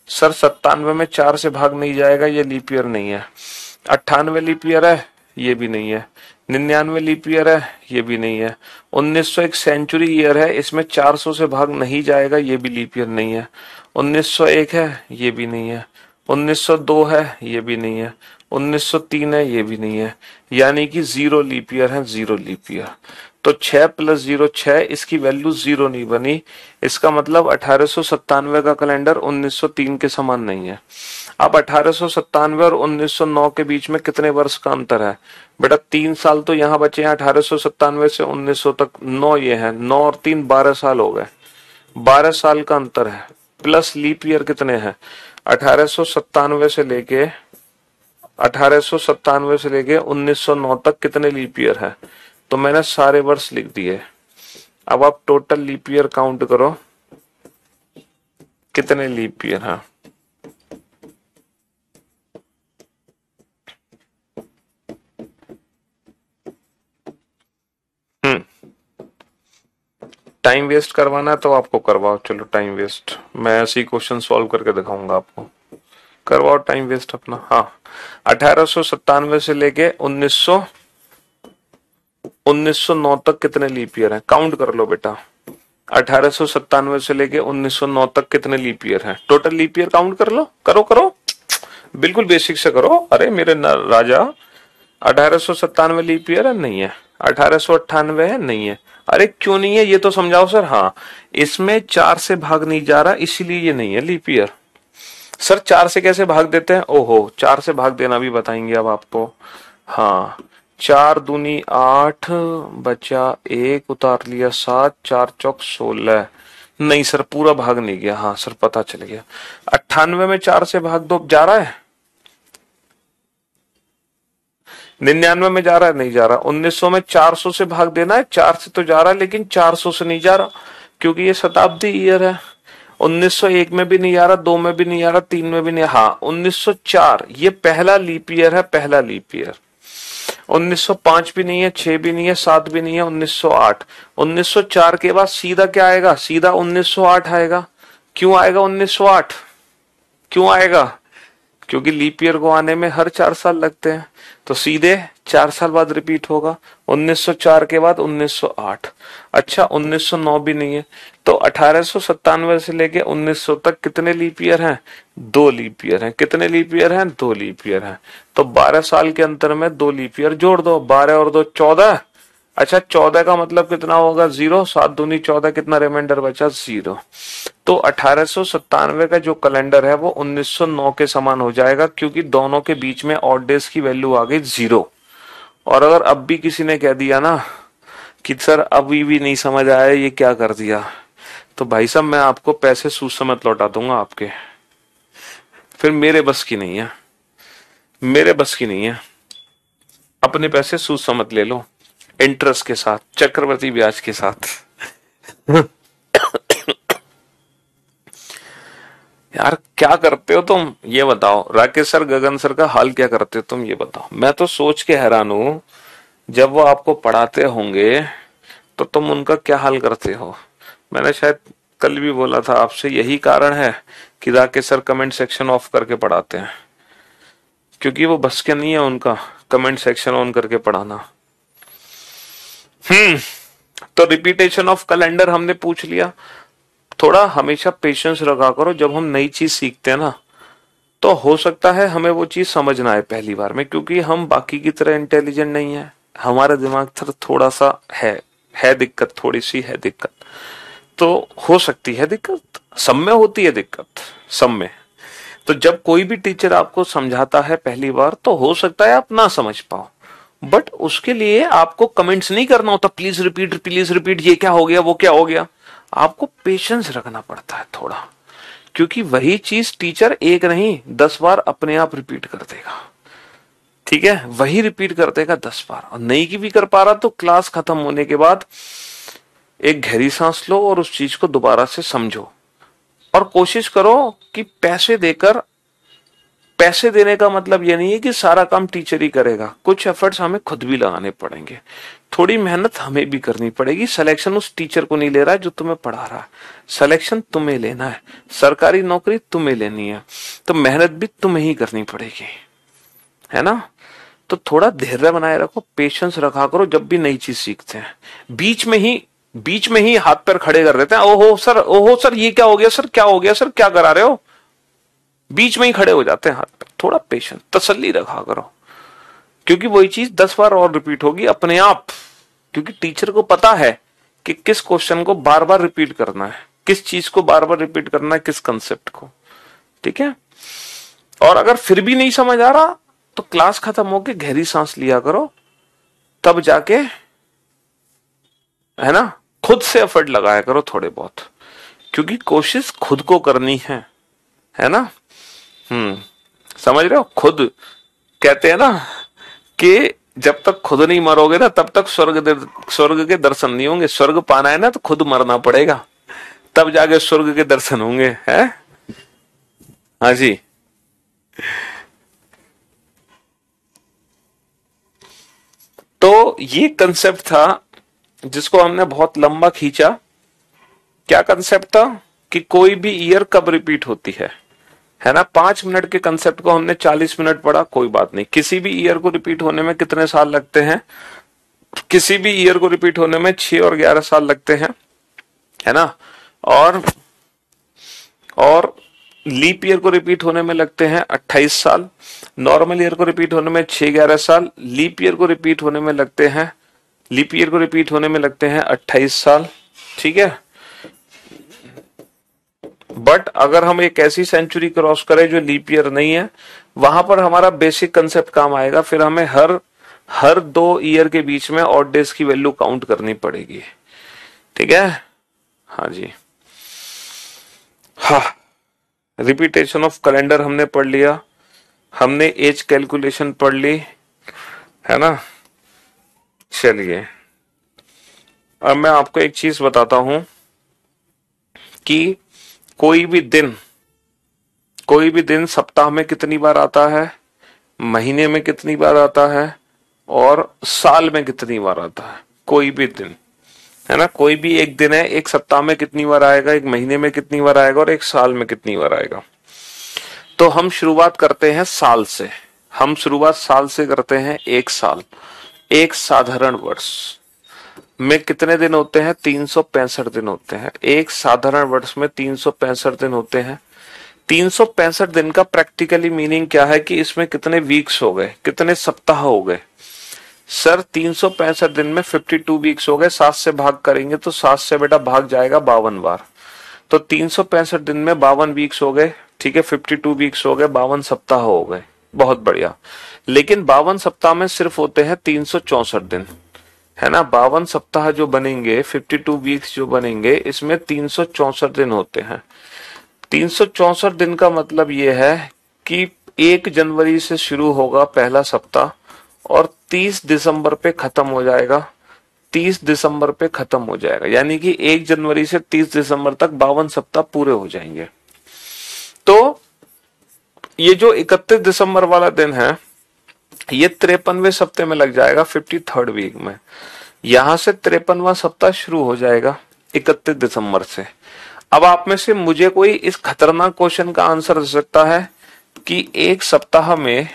[SPEAKER 1] सर 97 में 4 से भाग नहीं जाएगा, ये लीप ईयर नहीं है। 98 लीप ईयर है, ये भी नहीं है। 99 लीप ईयर है, ये भी नहीं है। 1900 एक सेंचुरी ईयर है, इसमें 400 से भाग नहीं जाएगा, ये भी लीप ईयर नहीं है। 1901 है, ये भी नहीं है। 1902 है, ये भी नहीं है। 1903 है, ये भी नहीं है। यानी कि 0 लीप ईयर है, 0 लीप ईयर। तो 6 + 0 6, इसकी वैल्यू 0 नहीं बनी। इसका मतलब 1897 का कैलेंडर 1903 के समान नहीं है। अब 1897 और 1909 के बीच में कितने वर्ष का अंतर है बेटा? 3 साल तो यहाँ बचे हैं 1897 से 1900 तक। 9 ये है, 9 और 3 12 साल हो गए। 12 साल का अंतर है। प्लस लीप ईयर कितने हैं? 1897 से लेके 1909 तक कितने लीप ईयर है? तो मैंने सारे वर्ष लिख दिए। अब आप टोटल लीप ईयर काउंट करो, कितने लीप ईयर है। टाइम वेस्ट करवाना है तो आपको करवाओ, चलो टाइम वेस्ट, मैं ऐसे ही क्वेश्चन सॉल्व करके दिखाऊंगा आपको। करवाओ टाइम वेस्ट अपना। हाँ, 1897 से लेके 1909 तक कितने लीप ईयर है? काउंट कर लो बेटा। 1897 से लेके 1909 तक कितने लीप ईयर है? टोटल लीप ईयर काउंट कर लो। करो करो, बिल्कुल बेसिक से करो। अरे मेरे राजा, 1897 लीप ईयर है? नहीं है। 1898 है? नहीं है। अरे क्यों नहीं है ये तो समझाओ सर। हाँ, इसमें 4 से भाग नहीं जा रहा, इसीलिए ये नहीं है लीप ईयर। सर 4 से कैसे भाग देते हैं? ओहो, 4 से भाग देना भी बताएंगे अब आपको। हाँ, 4 दूनी 8, बचा 1, उतार लिया 7, 4 चौक 16। नहीं सर, पूरा भाग नहीं गया। हाँ सर, पता चल गया। 98 में 4 से भाग दो, जा रहा है? 99 में जा रहा है? नहीं जा रहा। 1900 में 400 से भाग देना है, 4 से तो जा रहा है लेकिन 400 से नहीं जा रहा, क्योंकि ये शताब्दी ईयर है। 1901 में भी नहीं आ रहा, 2 में भी नहीं आ रहा, 3 में भी नहीं। हाँ, 1904 ये पहला लीप ईयर है, पहला लीप ईयर। 1905 भी नहीं है, 6 भी नहीं है, 7 भी नहीं है। 1908, 1904 के बाद सीधा क्या आएगा? सीधा 1908 आएगा। क्यों आएगा 1908? क्यों आएगा? क्योंकि लीप ईयर को आने में हर 4 साल लगते हैं, तो सीधे 4 साल बाद रिपीट होगा। 1904 के बाद 1908। अच्छा, 1909 भी नहीं है, तो 1897 से लेके 1900 तक कितने लीप ईयर हैं? 2 लीप ईयर हैं। कितने लीप ईयर हैं? 2 लीप ईयर हैं। तो 12 साल के अंतर में 2 लीप ईयर जोड़ दो। 12 और 2 14। अच्छा, 14 का मतलब कितना होगा? 0। 7 दूनी 14, कितना रिमाइंडर बचा? 0। तो 1897 का जो कैलेंडर है वो 1909 के समान हो जाएगा, क्योंकि दोनों के बीच में ऑड डेज की वैल्यू आ गई 0। और अगर अब भी किसी ने कह दिया ना कि सर अभी भी नहीं समझ आया ये क्या कर दिया, तो भाई साहब मैं आपको पैसे सूद समेत लौटा दूंगा आपके। फिर मेरे बस की नहीं है, मेरे बस की नहीं है। अपने पैसे सूद समेत ले लो, इंटरेस्ट के साथ, चक्रवृद्धि ब्याज के साथ। यार क्या करते हो तुम ये बताओ? राकेश सर, गगन सर का हाल क्या करते हो तुम ये बताओ? मैं तो सोच के हैरान हूं, जब वो आपको पढ़ाते होंगे तो तुम उनका क्या हाल करते हो। मैंने शायद कल भी बोला था आपसे, यही कारण है कि Rakesh sir comment section of करके पढ़ाते हैं, क्योंकि वो बस के नहीं है उनका कमेंट सेक्शन ऑन करके पढ़ाना। तो रिपीटेशन ऑफ कैलेंडर हमने पूछ लिया। थोड़ा हमेशा पेशेंस रखा करो, जब हम नई चीज सीखते हैं ना, तो हो सकता है हमें वो चीज समझ ना आए पहली बार में, क्योंकि हम बाकी की तरह इंटेलिजेंट नहीं है। हमारा दिमाग थोड़ा सा है दिक्कत, थोड़ी सी है दिक्कत। तो हो सकती है दिक्कत, सब में होती है दिक्कत, सब में। तो जब कोई भी टीचर आपको समझाता है पहली बार, तो हो सकता है आप ना समझ पाओ, बट उसके लिए आपको कमेंट्स नहीं करना होता, प्लीज रिपीट, ये क्या हो गया, वो क्या हो गया। आपको पेशेंस रखना पड़ता है थोड़ा, क्योंकि वही चीज टीचर एक नहीं 10 बार अपने आप रिपीट कर देगा। ठीक है, वही रिपीट कर देगा 10 बार। और नहीं की भी कर पा रहा तो क्लास खत्म होने के बाद एक गहरी सांस लो और उस चीज को दोबारा से समझो, और कोशिश करो कि पैसे देने का मतलब ये नहीं है कि सारा काम टीचर ही करेगा। कुछ एफर्ट्स हमें खुद भी लगाने पड़ेंगे, थोड़ी मेहनत हमें भी करनी पड़ेगी। सिलेक्शन उस टीचर को नहीं ले रहा है जो तुम्हें पढ़ा रहा है, सिलेक्शन तुम्हें लेना है, सरकारी नौकरी तुम्हें लेनी है, तो मेहनत भी तुम्हें ही करनी पड़ेगी, है ना। तो थोड़ा धैर्य बनाए रखो, पेशेंस रखा करो। जब भी नई चीज सीखते हैं, बीच में ही हाथ पैर खड़े कर देते हैं। ओहो सर ये क्या हो गया सर, क्या हो गया सर, क्या करा रहे हो, बीच में ही खड़े हो जाते हैं हाथ पैर। थोड़ा पेशेंस, तसल्ली रखा करो, क्योंकि वही चीज 10 बार और रिपीट होगी अपने आप। क्योंकि टीचर को पता है कि किस क्वेश्चन को बार बार रिपीट करना है, किस चीज को बार बार रिपीट करना है, किस कंसेप्ट को। ठीक है। और अगर फिर भी नहीं समझ आ रहा तो क्लास खत्म होके गहरी सांस लिया करो, तब जाके, है ना, खुद से एफर्ट लगाया करो थोड़े बहुत, क्योंकि कोशिश खुद को करनी है ना। समझ रहे हो? खुद कहते हैं ना कि जब तक खुद नहीं मरोगे ना तब तक स्वर्ग के दर्शन नहीं होंगे। स्वर्ग पाना है ना तो खुद मरना पड़ेगा, तब जाके स्वर्ग के दर्शन होंगे, है। हाँ जी। तो ये कंसेप्ट था जिसको हमने बहुत लंबा खींचा। क्या कंसेप्ट था कि कोई भी ईयर कब रिपीट होती है ना। 5 मिनट के कंसेप्ट को हमने 40 मिनट पढ़ा, कोई बात नहीं। किसी भी ईयर को रिपीट होने में कितने साल लगते हैं? किसी भी ईयर को रिपीट होने में 6 और 11 साल लगते हैं, है ना। और लीप ईयर को रिपीट होने में लगते हैं 28 साल। नॉर्मल ईयर को रिपीट होने में 6-11 साल। लीप ईयर को रिपीट होने में लगते हैं 28 साल। ठीक है। बट अगर हम एक ऐसी सेंचुरी क्रॉस करें जो लीप ईयर नहीं है, वहां पर हमारा बेसिक कंसेप्ट काम आएगा। फिर हमें हर 2 ईयर के बीच में ऑड डेज की वैल्यू काउंट करनी पड़ेगी। ठीक है। हाँ जी। हाँ, रिपीटेशन ऑफ कैलेंडर हमने पढ़ लिया, हमने एज कैलकुलेशन पढ़ ली, है ना। चलिए अब मैं आपको एक चीज बताता हूं कि कोई भी दिन सप्ताह में कितनी बार आता है, महीने में कितनी बार आता है, और साल में कितनी बार आता है। कोई भी दिन, है ना, कोई भी एक दिन है, एक सप्ताह में कितनी बार आएगा, एक महीने में कितनी बार आएगा, और एक साल में कितनी बार आएगा। तो हम शुरुआत करते हैं साल से। करते हैं एक साल। एक साधारण वर्ष में कितने दिन होते हैं? 365 दिन होते हैं। एक साधारण वर्ष में 365 दिन होते हैं। 365 दिन का प्रैक्टिकली मीनिंग क्या है कि इसमें कितने वीक्स हो गए, कितने सप्ताह हो गए। सर 365 दिन में 52 वीक्स हो गए, 7 से भाग करेंगे तो 7 से बेटा भाग जाएगा 52 बार। तो 365 दिन में 52 वीक्स हो गए। ठीक है, 52 वीक्स हो गए, 52 सप्ताह हो गए। बहुत बढ़िया। लेकिन 52 सप्ताह में सिर्फ होते हैं 364 दिन, है ना। 52 सप्ताह जो बनेंगे, 52 वीक्स जो बनेंगे, इसमें 364 दिन होते हैं। 364 दिन का मतलब यह है कि 1 जनवरी से शुरू होगा पहला सप्ताह और 30 दिसंबर पे खत्म हो जाएगा। 30 दिसंबर पे खत्म हो जाएगा, यानी कि 1 जनवरी से 30 दिसंबर तक 52 सप्ताह पूरे हो जाएंगे। तो ये जो 31 दिसंबर वाला दिन है, ये 53वें सप्ताह में लग जाएगा, 53rd वीक में। यहां से 53वां सप्ताह शुरू हो जाएगा 31 दिसंबर से। अब आप में से मुझे कोई इस खतरनाक क्वेश्चन का आंसर दे सकता है कि एक सप्ताह में,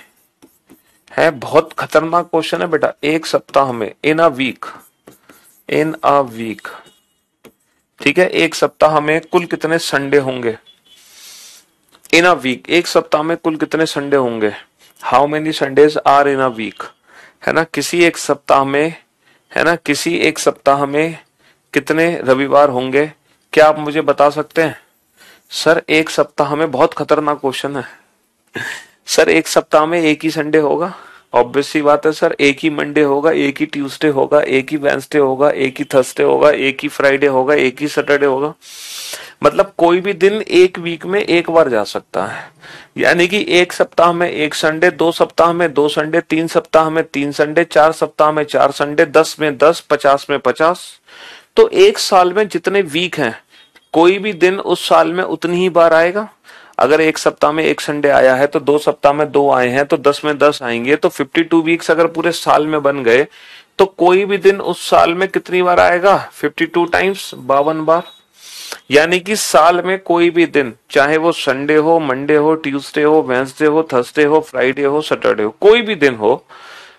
[SPEAKER 1] है बहुत खतरनाक क्वेश्चन है बेटा, एक सप्ताह में, इन अ वीक, ठीक है, एक सप्ताह में कुल कितने संडे होंगे? इन अ वीक, एक सप्ताह में कुल कितने संडे होंगे? How many Sundays are in a week, है ना। किसी एक सप्ताह में, है ना, किसी एक सप्ताह में कितने रविवार होंगे? क्या आप मुझे बता सकते हैं? सर एक सप्ताह में, बहुत खतरनाक क्वेश्चन है सर, एक सप्ताह में एक ही संडे होगा? ऑब्वियस सी बात है सर, एक ही मंडे होगा, एक ही ट्यूसडे होगा, एक ही वेंसडे होगा, एक ही थर्सडे होगा, एक ही फ्राइडे होगा, एक ही सैटरडे होगा। मतलब कोई भी दिन एक वीक में एक बार जा सकता है। यानी कि एक सप्ताह में एक संडे, 2 सप्ताह में 2 संडे, 3 सप्ताह में 3 संडे, 4 सप्ताह में 4 संडे, 10 में 10, 50 में 50। तो एक साल में जितने वीक हैं, कोई भी दिन उस साल में उतनी ही बार आएगा। अगर एक सप्ताह में एक संडे आया है तो 2 सप्ताह में 2 आए हैं, तो 10 में 10 आएंगे। तो 52 वीक्स अगर पूरे साल में बन गए तो कोई भी दिन उस साल में कितनी बार आएगा? 52 टाइम्स 52 बार। यानी कि साल में कोई भी दिन, चाहे वो संडे हो, मंडे हो, ट्यूसडे हो, वेंसडे हो, थर्सडे हो, फ्राइडे हो, सैटरडे हो, कोई भी दिन हो,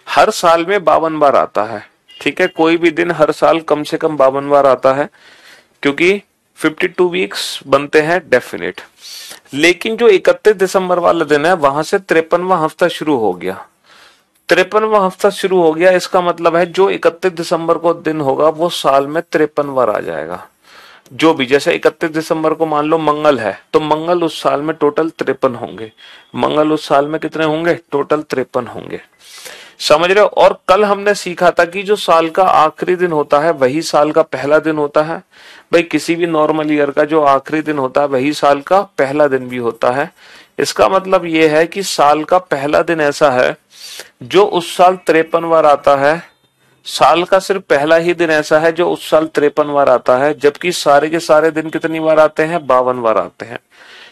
[SPEAKER 1] हर साल में 52 बार आता है। ठीक है, कोई भी दिन हर साल कम से कम 52 बार आता है, क्योंकि 52 वीक्स बनते हैं डेफिनेट। लेकिन जो 31 दिसंबर वाला दिन है, वहां से 53वां हफ्ता शुरू हो गया। 53वां हफ्ता शुरू हो गया, इसका मतलब है जो 31 दिसंबर को दिन होगा वो साल में 53 बार आ जाएगा। जो भी, जैसे 31 दिसंबर को मान लो मंगल है, तो मंगल उस साल में टोटल 53 होंगे। मंगल उस साल में कितने होंगे? टोटल 53 होंगे। समझ रहे हो? और कल हमने सीखा था कि जो साल का आखिरी दिन होता है वही साल का पहला दिन होता है। भाई किसी भी नॉर्मल ईयर का जो आखिरी दिन होता है वही साल का पहला दिन भी होता है। इसका मतलब यह है कि साल का पहला दिन ऐसा है जो उस साल 53 बार आता है। साल का सिर्फ पहला ही दिन ऐसा है जो उस साल 53 बार आता है, जबकि सारे के सारे दिन कितनी बार आते हैं? 52 बार आते हैं।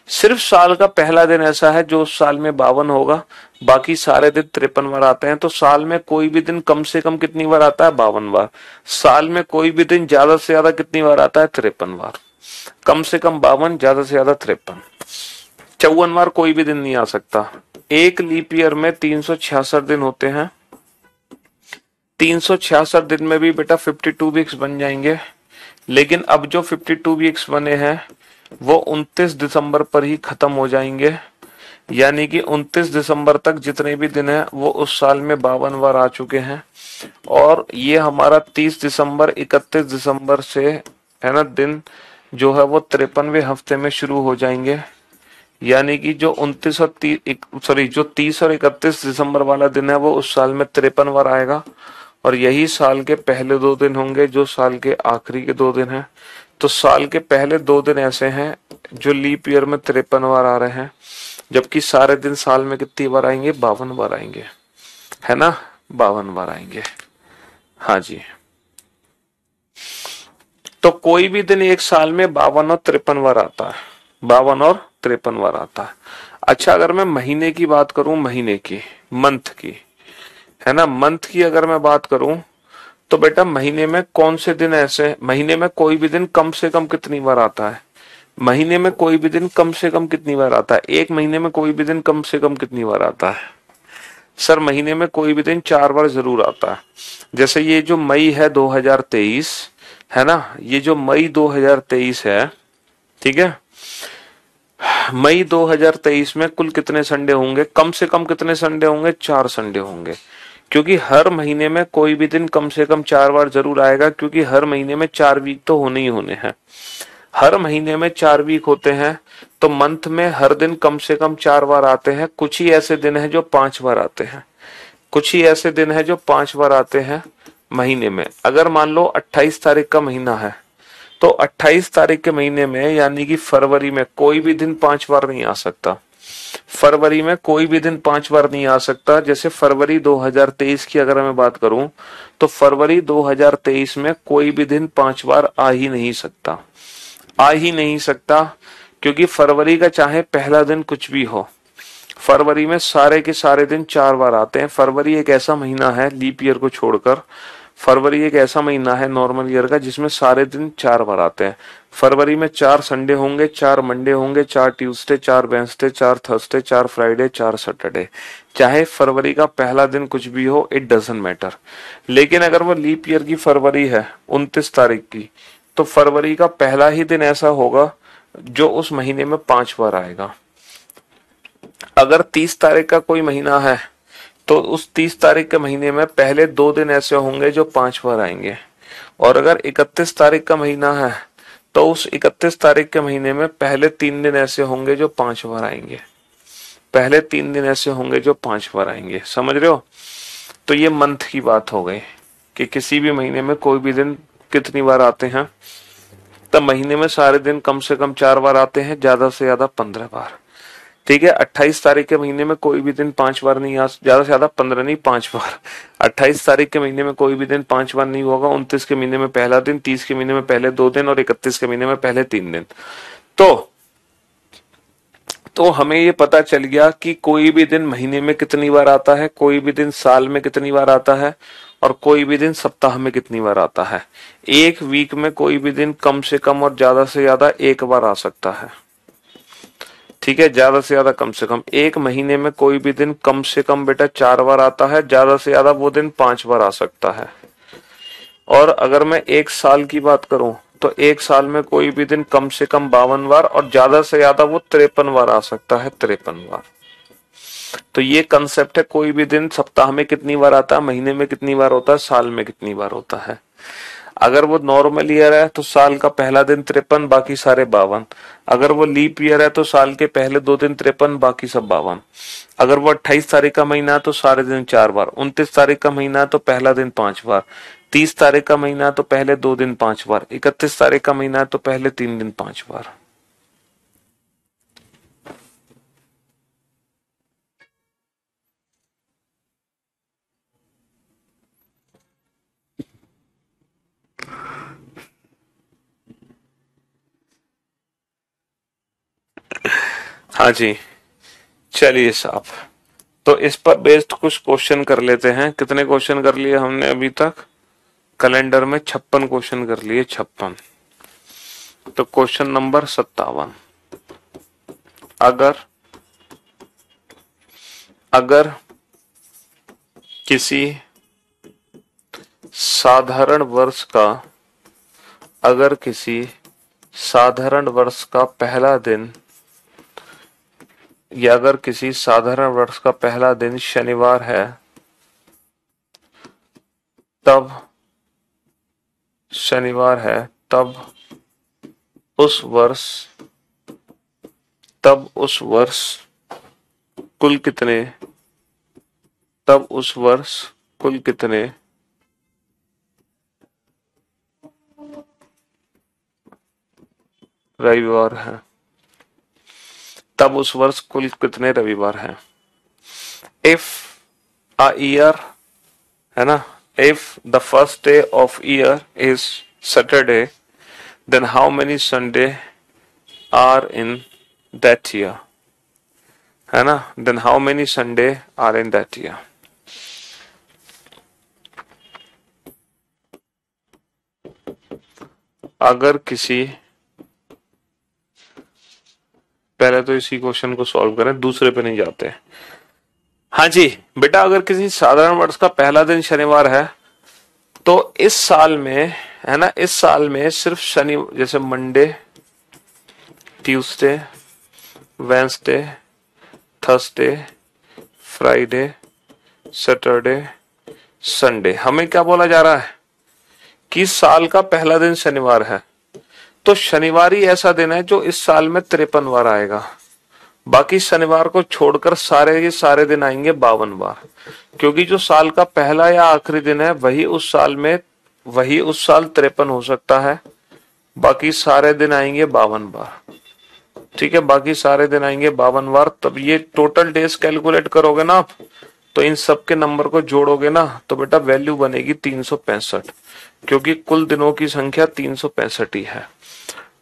[SPEAKER 1] सिर्फ साल का पहला दिन ऐसा है जो उस साल में 52 होगा, बाकी सारे दिन 53 बार आते हैं। तो साल में कोई भी दिन कम से कम कितनी बार आता है? 52 बार। साल में कोई भी दिन ज्यादा से ज्यादा कितनी बार आता है? 53 बार। कम से कम 52, ज्यादा से ज्यादा 53। 54 बार कोई भी दिन नहीं आ सकता। एक लीप ईयर में 366 दिन होते हैं। 366 दिन में भी बेटा 52 वीक्स बन जाएंगे, लेकिन अब जो 52 वीक्स बने हैं वो 29 दिसंबर पर ही खत्म हो जाएंगे। यानी कि 29 दिसंबर तक जितने भी दिन हैं वो उस साल में 52 बार आ चुके हैं। और ये हमारा 30 दिसंबर 31 दिसंबर से है ना दिन जो है वो 53वें हफ्ते में शुरू हो जाएंगे। यानी कि जो 29 और जो 30 और 31 दिसंबर वाला दिन है वो उस साल में 53 बार आएगा, और यही साल के पहले 2 दिन होंगे जो साल के आखिरी के 2 दिन हैं। तो साल के पहले 2 दिन ऐसे हैं जो लीप ईयर में 53 बार आ रहे हैं, जबकि सारे दिन साल में कितनी बार आएंगे? 52 बार आएंगे, है ना? 52 बार आएंगे। हाँ जी। तो कोई भी दिन एक साल में 52 और 53 बार आता है। 52 और 53 बार आता है। अच्छा, अगर मैं महीने की बात करूं, महीने की, मंथ की, है ना, मंथ की अगर मैं बात करूं तो बेटा महीने में कौन से दिन ऐसे, महीने में कोई भी दिन कम से कम कितनी बार आता है? महीने में कोई भी दिन कम से कम कितनी बार आता है? एक महीने में कोई भी दिन कम से कम कितनी बार आता है? सर महीने में कोई भी दिन 4 बार जरूर आता है। जैसे ये जो मई है 2023, है ना, ये जो मई 2023 है, ठीक है, मई 2023 में कुल कितने संडे होंगे? कम से कम कितने संडे होंगे? 4 संडे होंगे, क्योंकि हर महीने में कोई भी दिन कम से कम 4 बार जरूर आएगा, क्योंकि हर महीने में 4 वीक तो होने ही होने हैं। हर महीने में 4 वीक होते हैं, तो मंथ में हर दिन कम से कम 4 बार आते हैं। कुछ ही ऐसे दिन हैं जो 5 बार आते हैं, कुछ ही ऐसे दिन हैं जो 5 बार आते हैं महीने में। अगर मान लो 28 तारीख का महीना है, तो 28 तारीख के महीने में यानी कि फरवरी में कोई भी दिन 5 बार नहीं आ सकता। फरवरी में कोई भी दिन 5 बार नहीं आ सकता। जैसे फरवरी 2023 की अगर मैं बात करूं तो फरवरी 2023 में कोई भी दिन 5 बार आ ही नहीं सकता, आ ही नहीं सकता, क्योंकि फरवरी का चाहे पहला दिन कुछ भी हो, फरवरी में सारे के सारे दिन 4 बार आते हैं। फरवरी एक ऐसा महीना है, लीप ईयर को छोड़कर, फरवरी एक ऐसा महीना है नॉर्मल ईयर का जिसमें सारे दिन 4 बार आते हैं। फरवरी में 4 संडे होंगे, 4 मंडे होंगे, 4 Tuesday, 4 Wednesday, 4 Thursday, 4 Friday, 4 Saturday. चाहे फरवरी का पहला दिन कुछ भी हो, इट डजंट मैटर। लेकिन अगर वो लीप ईयर की फरवरी है 29 तारीख की, तो फरवरी का पहला ही दिन ऐसा होगा जो उस महीने में 5 बार आएगा। अगर 30 तारीख का कोई महीना है तो उस 30 तारीख के महीने में पहले 2 दिन ऐसे होंगे जो 5 बार आएंगे। और अगर 31 तारीख का महीना है तो उस 31 तारीख के महीने में पहले 3 दिन ऐसे होंगे जो 5 बार आएंगे। पहले 3 दिन ऐसे होंगे जो 5 बार आएंगे। समझ रहे हो? तो ये मंथ की बात हो गई कि किसी भी महीने में कोई भी दिन कितनी बार आते हैं। तब महीने में सारे दिन कम से कम 4 बार आते हैं, ज्यादा से ज्यादा 15 बार। ठीक है, 28 तारीख के महीने में कोई भी दिन 5 बार नहीं आ, ज्यादा से ज्यादा 15 नहीं, 5 बार। 28 तारीख के महीने में कोई भी दिन 5 बार नहीं होगा। 29 के महीने में पहला दिन, 30 के महीने में पहले 2 दिन और 31 के महीने में पहले 3 दिन। तो हमें ये पता चल गया कि कोई भी दिन महीने में कितनी बार आता है, कोई भी दिन साल में कितनी बार आता है, और कोई भी दिन सप्ताह में कितनी बार आता है। एक वीक में कोई भी दिन कम से कम और ज्यादा से ज्यादा 1 बार आ सकता है। ठीक है, ज्यादा से ज्यादा कम से कम। एक महीने में कोई भी दिन कम से कम बेटा 4 बार आता है, ज्यादा से ज्यादा वो दिन 5 बार आ सकता है। और अगर मैं एक साल की बात करूं तो एक साल में कोई भी दिन कम से कम 52 बार और ज्यादा से ज्यादा वो 53 बार आ सकता है, 53 बार। तो ये कंसेप्ट है, कोई भी दिन सप्ताह में कितनी बार आता है, महीने में कितनी बार होता है, साल में कितनी बार होता है। अगर वो नॉर्मल ईयर है तो साल का पहला दिन 53, बाकी सारे 52। अगर वो लीप ईयर है तो साल के पहले 2 दिन 53, बाकी सब 52। अगर वो 28 तारीख का महीना है तो सारे दिन 4 बार। 29 तारीख का महीना है तो पहला दिन 5 बार। 30 तारीख का महीना है तो पहले 2 दिन 5 बार। 31 तारीख का महीना है तो पहले 3 दिन 5 बार। हाँ जी, चलिए साहब, तो इस पर बेस्ड कुछ क्वेश्चन कर लेते हैं। कितने क्वेश्चन कर लिए हमने अभी तक? कैलेंडर में 56 क्वेश्चन कर लिए, 56। तो क्वेश्चन नंबर 57, अगर अगर किसी साधारण वर्ष का अगर किसी साधारण वर्ष का पहला दिन या अगर किसी साधारण वर्ष का पहला दिन शनिवार है, तब तब उस वर्ष कुल कितने रविवार हैं? तब उस वर्ष कुल कितने रविवार हैं? इफ अ ईयर, है ना, if the first day of year is Saturday, then how many Sunday are in that year, है ना, then how many Sunday are in that year. अगर किसी, पहले तो इसी क्वेश्चन को सॉल्व करें, दूसरे पे नहीं जाते। हाँ जी बेटा, अगर किसी साधारण वर्ष का पहला दिन शनिवार है तो इस साल में, है ना, इस साल में सिर्फ शनि, जैसे Monday, Tuesday, Wednesday, Thursday, Friday, Saturday, Sunday, हमें क्या बोला जा रहा है कि साल का पहला दिन शनिवार है। तो शनिवार ही ऐसा दिन है जो इस साल में 53 बार आएगा। बाकी शनिवार को छोड़कर सारे के सारे दिन आएंगे 52 बार, क्योंकि जो साल का पहला या आखिरी दिन है वही उस साल 53 हो सकता है। बाकी सारे दिन आएंगे 52 बार। ठीक है, बाकी सारे दिन आएंगे 52 बार। तब ये टोटल डेज कैलकुलेट करोगे ना आप, तो इन सब के नंबर को जोड़ोगे ना तो बेटा वैल्यू बनेगी 365, क्योंकि कुल दिनों की संख्या 365 ही है।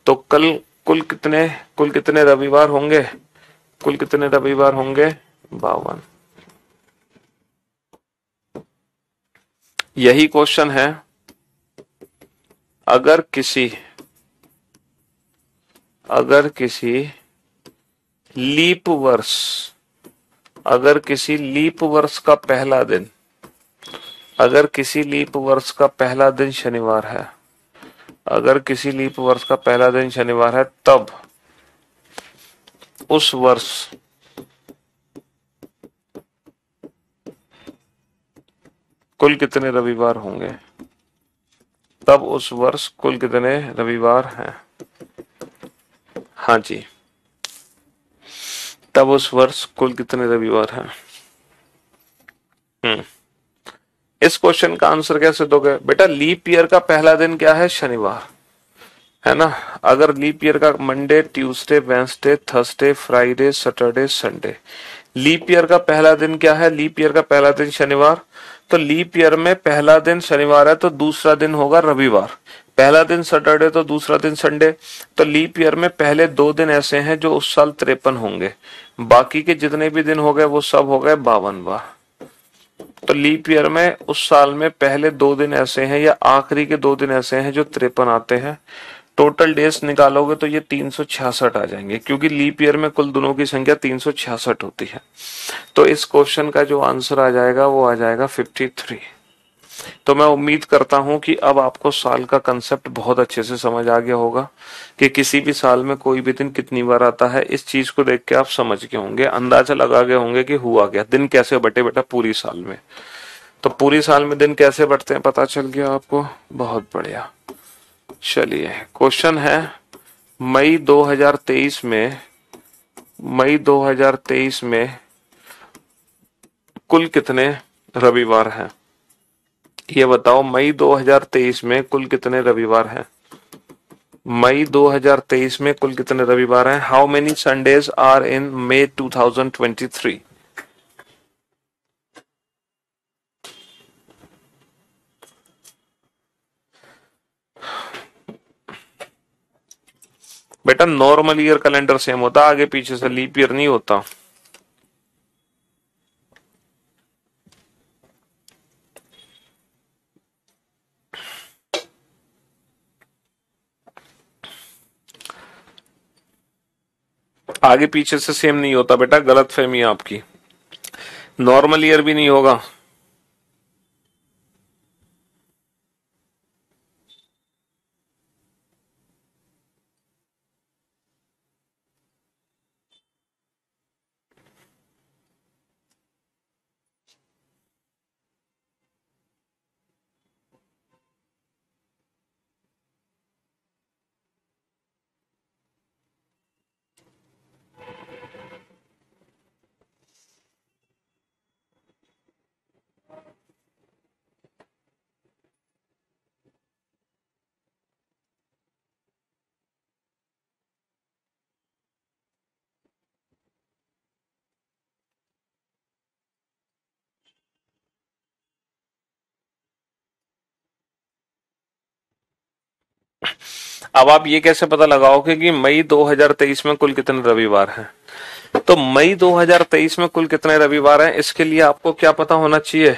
[SPEAKER 1] तो कुल कितने रविवार होंगे? 52। यही क्वेश्चन है, अगर किसी लीप वर्ष का पहला दिन, शनिवार है, तब उस वर्ष कुल कितने रविवार होंगे? हैं? हाँ जी, तब उस वर्ष कुल कितने रविवार हैं? इस क्वेश्चन का आंसर कैसे दोगे बेटा? लीप ईयर का पहला दिन क्या है? शनिवार, है ना। अगर लीप ईयर का Monday, Tuesday, Wednesday, Thursday, Friday, Saturday, Sunday, leap year का पहला दिन क्या है? लीप ईयर का पहला दिन शनिवार। तो लीप ईयर में पहला दिन शनिवार है तो दूसरा दिन होगा रविवार, पहला दिन सैटरडे तो दूसरा दिन संडे। तो लीप ईयर में पहले 2 दिन ऐसे हैं जो उस साल 53 होंगे, बाकी के जितने भी दिन हो गए वो सब हो गए 52 बार। तो लीप ईयर में उस साल में पहले 2 दिन ऐसे हैं या आखिरी के 2 दिन ऐसे हैं जो 53 आते हैं। टोटल डेज निकालोगे तो ये 366 आ जाएंगे, क्योंकि लीप ईयर में कुल दिनों की संख्या 366 होती है। तो इस क्वेश्चन का जो आंसर आ जाएगा वो आ जाएगा 53। तो मैं उम्मीद करता हूं कि अब आपको साल का कंसेप्ट बहुत अच्छे से समझ आ गया होगा कि किसी भी साल में कोई भी दिन कितनी बार आता है। इस चीज को देख के आप समझ गए होंगे, अंदाजा लगा गए होंगे कि हुआ क्या, दिन कैसे बटे बेटा पूरी साल में। तो पूरी साल में दिन कैसे बटते हैं पता चल गया आपको, बहुत बढ़िया। चलिए क्वेश्चन है, मई 2023 में मई 2023 में कुल कितने रविवार हैं? ये बताओ, मई 2023 में कुल कितने रविवार हैं? मई 2023 में कुल कितने रविवार हैं? How many Sundays are in May 2023? बेटा नॉर्मल ईयर कैलेंडर सेम होता, आगे पीछे से लीप ईयर नहीं होता। आगे पीछे से सेम नहीं होता बेटा, गलत फहमी है आपकी। नॉर्मल ईयर भी नहीं होगा। अब आप ये कैसे पता लगाओगे कि मई 2023 में कुल कितने रविवार हैं? तो मई 2023 में कुल कितने रविवार हैं, इसके लिए आपको क्या पता होना चाहिए?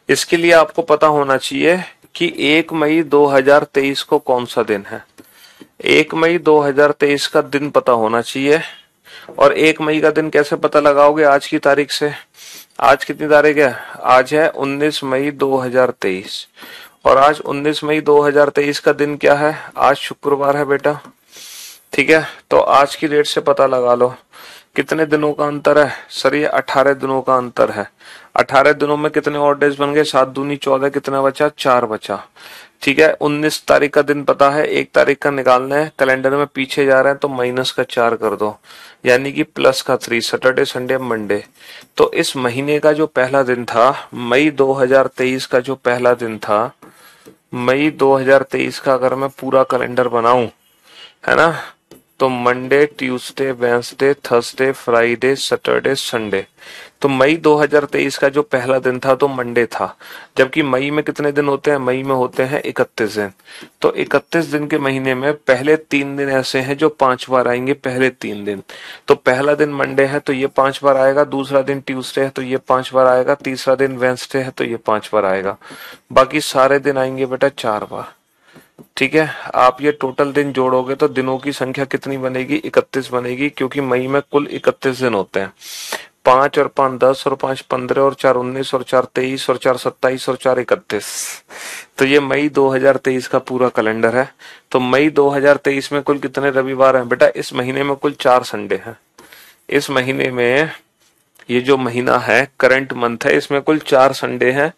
[SPEAKER 1] इसके लिए आपको पता होना चाहिए कि 1 मई 2023 को कौन सा दिन है। 1 मई 2023 का दिन पता होना चाहिए। और 1 मई का दिन कैसे पता लगाओगे? आज की तारीख से। आज कितनी तारीख है? आज है 19 मई 2023। और आज 19 मई 2023 का दिन क्या है? आज शुक्रवार है बेटा। ठीक है, तो आज की डेट से पता लगा लो कितने दिनों का अंतर है। सर ये 18 दिनों का अंतर है। 18 दिनों में कितने और डेज बन गए? 7 दूनी 14, कितना बचा? 4 बचा। ठीक है, 19 तारीख का दिन पता है, 1 तारीख का निकालना है। कैलेंडर में पीछे जा रहे हैं तो माइनस का 4 कर दो, यानी कि प्लस का 3। Saturday Sunday Monday. तो इस महीने का जो पहला दिन था, मई 2023 का जो पहला दिन था, मई 2023 का अगर मैं पूरा कैलेंडर बनाऊं, है ना, तो Monday, Tuesday, Wednesday, Thursday, Friday, Saturday, Sunday. तो मई 2023 का जो पहला दिन था तो मंडे था। जबकि मई में कितने दिन होते हैं? मई में होते हैं 31 दिन। तो 31 दिन के महीने में पहले 3 दिन ऐसे हैं जो 5 बार आएंगे, पहले 3 दिन। तो पहला दिन मंडे है तो ये 5 बार आएगा, दूसरा दिन ट्यूसडे है तो ये 5 बार आएगा, तीसरा दिन वेंसडे है तो ये 5 बार आएगा। बाकी सारे दिन आएंगे बेटा 4 बार। ठीक है, आप ये टोटल दिन जोड़ोगे तो दिनों की संख्या कितनी बनेगी? 31 बनेगी, क्योंकि मई में कुल 31 दिन होते हैं। 5 और 5 10 और 5 15 और 4 19 और 4 23 और 4 27 और 4 31। तो ये मई 2023 का पूरा कैलेंडर है। तो मई 2023 में कुल कितने रविवार हैं बेटा? इस महीने में कुल 4 संडे हैं। इस महीने में, ये जो महीना है करंट मंथ है, इसमें कुल 4 संडे हैं,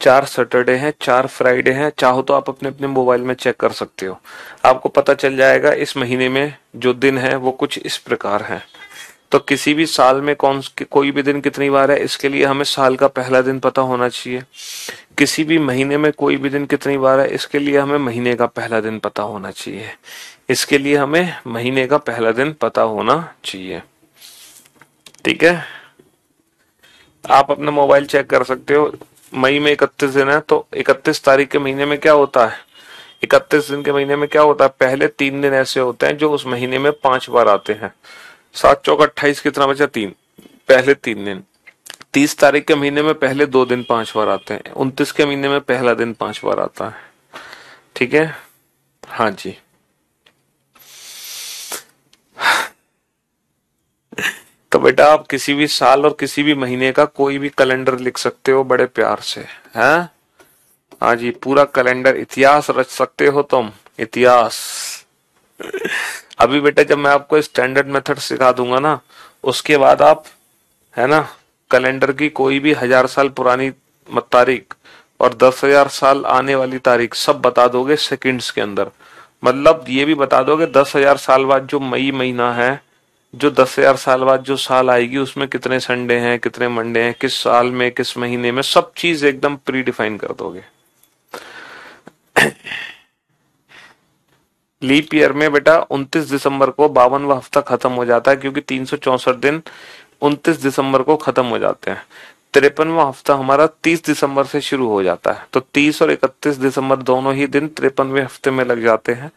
[SPEAKER 1] 4 सैटरडे हैं, 4 फ्राइडे हैं। चाहो तो आप अपने अपने मोबाइल में चेक कर सकते हो, आपको पता चल जाएगा। इस महीने में जो दिन है वो कुछ इस प्रकार है। तो किसी भी साल में कोई भी दिन कितनी बार है, इसके लिए हमें साल का पहला दिन पता होना चाहिए। किसी भी महीने में कोई भी दिन कितनी बार है, इसके लिए हमें महीने का पहला दिन पता होना चाहिए। इसके लिए हमें महीने का पहला दिन पता होना चाहिए। ठीक है, आप अपना मोबाइल चेक कर सकते हो। मई में 31 दिन है तो 31 तारीख के महीने में क्या होता है? 31 दिन के महीने में क्या होता है? पहले 3 दिन ऐसे होते हैं जो उस महीने में 5 बार आते हैं। 7 चौक 28, कितना बचा? 3। पहले 3 दिन। 30 तारीख के महीने में पहले 2 दिन 5 बार आते हैं। 29 के महीने में पहला दिन 5 बार आता है। ठीक है, हाँ जी। तो बेटा आप किसी भी साल और किसी भी महीने का कोई भी कैलेंडर लिख सकते हो बड़े प्यार से, हैं? हाँ जी, पूरा कैलेंडर इतिहास रच सकते हो तुम, इतिहास। अभी बेटा जब मैं आपको स्टैंडर्ड मेथड सिखा दूंगा ना, उसके बाद आप, है ना, कैलेंडर की कोई भी 1000 साल पुरानी तारीख और 10,000 साल आने वाली तारीख सब बता दोगे सेकंड्स के अंदर। मतलब ये भी बता दोगे 10,000 साल बाद जो मई महीना है, जो 10,000 साल बाद जो साल आएगी उसमें कितने संडे हैं, कितने मंडे हैं, किस साल में किस महीने में, सब चीज एकदम प्री डिफाइन कर दोगे। लीप ईयर में बेटा 29 दिसंबर को 52वां हफ्ता खत्म हो जाता है, क्योंकि 364 दिन 29 दिसंबर को खत्म हो जाते हैं। 53वां हफ्ता हमारा 30 दिसंबर से शुरू हो जाता है, तो 30 और 31 दिसंबर दोनों ही दिन 53वें हफ्ते में लग जाते हैं।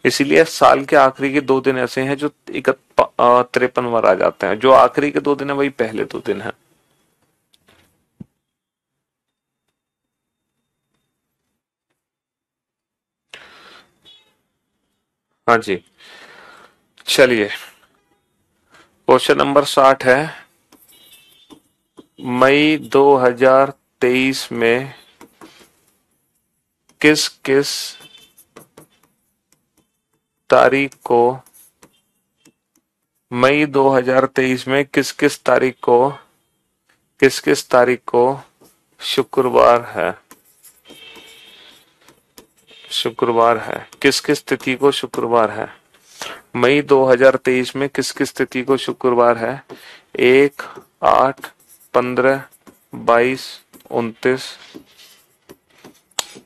[SPEAKER 1] इसीलिए साल के आखिरी के 2 दिन ऐसे हैं जो 53वां आ जाते हैं। जो आखिरी के 2 दिन है वही पहले 2 दिन है। हाँ जी, चलिए, क्वेश्चन नंबर 60 है, मई 2023 में किस किस तारीख को, मई 2023 में किस किस तारीख को शुक्रवार है, शुक्रवार है, किस किस तिथि को शुक्रवार है। मई 2023 में किस किस तिथि को शुक्रवार है। 1, 8, 15, 22, 29,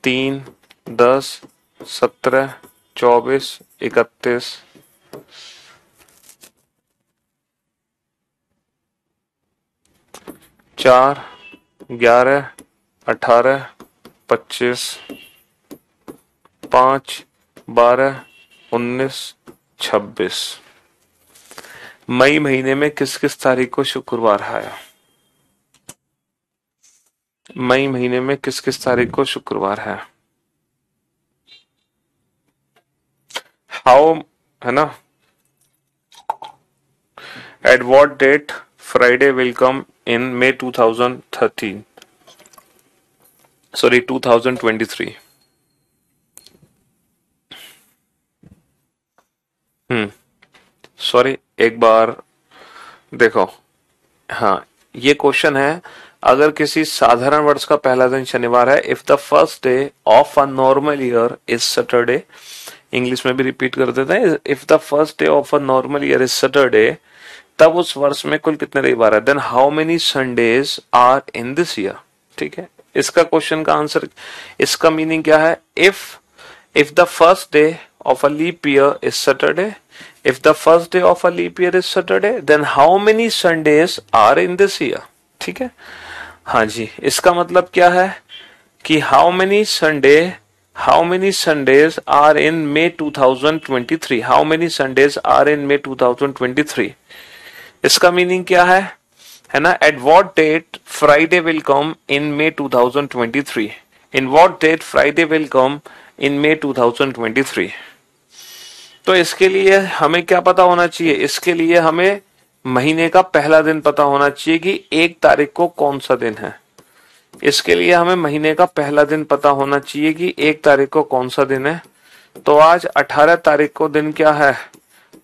[SPEAKER 1] 3, 10, 17, 24, 31, 4, 11, 18, 25, 5, 12, 19, 26। मई महीने में किस किस तारीख को शुक्रवार है। मई महीने में किस किस तारीख को शुक्रवार है। हाउ, है ना, at what date Friday will come in May 2013, sorry 2023। Sorry, एक बार देखो। हाँ, ये क्वेश्चन है, अगर किसी साधारण वर्ष का पहला दिन शनिवार है, if the first day of a normal year is Saturday, English में भी रिपीट कर देते हैं, if the first day of a normal year is Saturday, तब उस वर्ष में कुल कितने रविवार है। Then how many Sundays are in this year. ठीक है, इसका क्वेश्चन का आंसर, इसका मीनिंग क्या है। If the first day of a leap year is Saturday. If the first day of a leap year is Saturday, then how many Sundays are in this year? ठीक है, हाँ जी, इसका मतलब क्या है कि how many Sundays are in May 2023? How many Sundays are in May 2023? इसका meaning क्या है ना, at what date Friday will come in May 2023, in what date Friday will come in May 2023। तो इसके लिए हमें क्या पता होना चाहिए, इसके लिए हमें महीने का पहला दिन पता होना चाहिए कि 1 तारीख को कौन सा दिन है। इसके लिए हमें महीने का पहला दिन पता होना चाहिए कि 1 तारीख को कौन सा दिन है। तो आज 18 तारीख को दिन क्या है,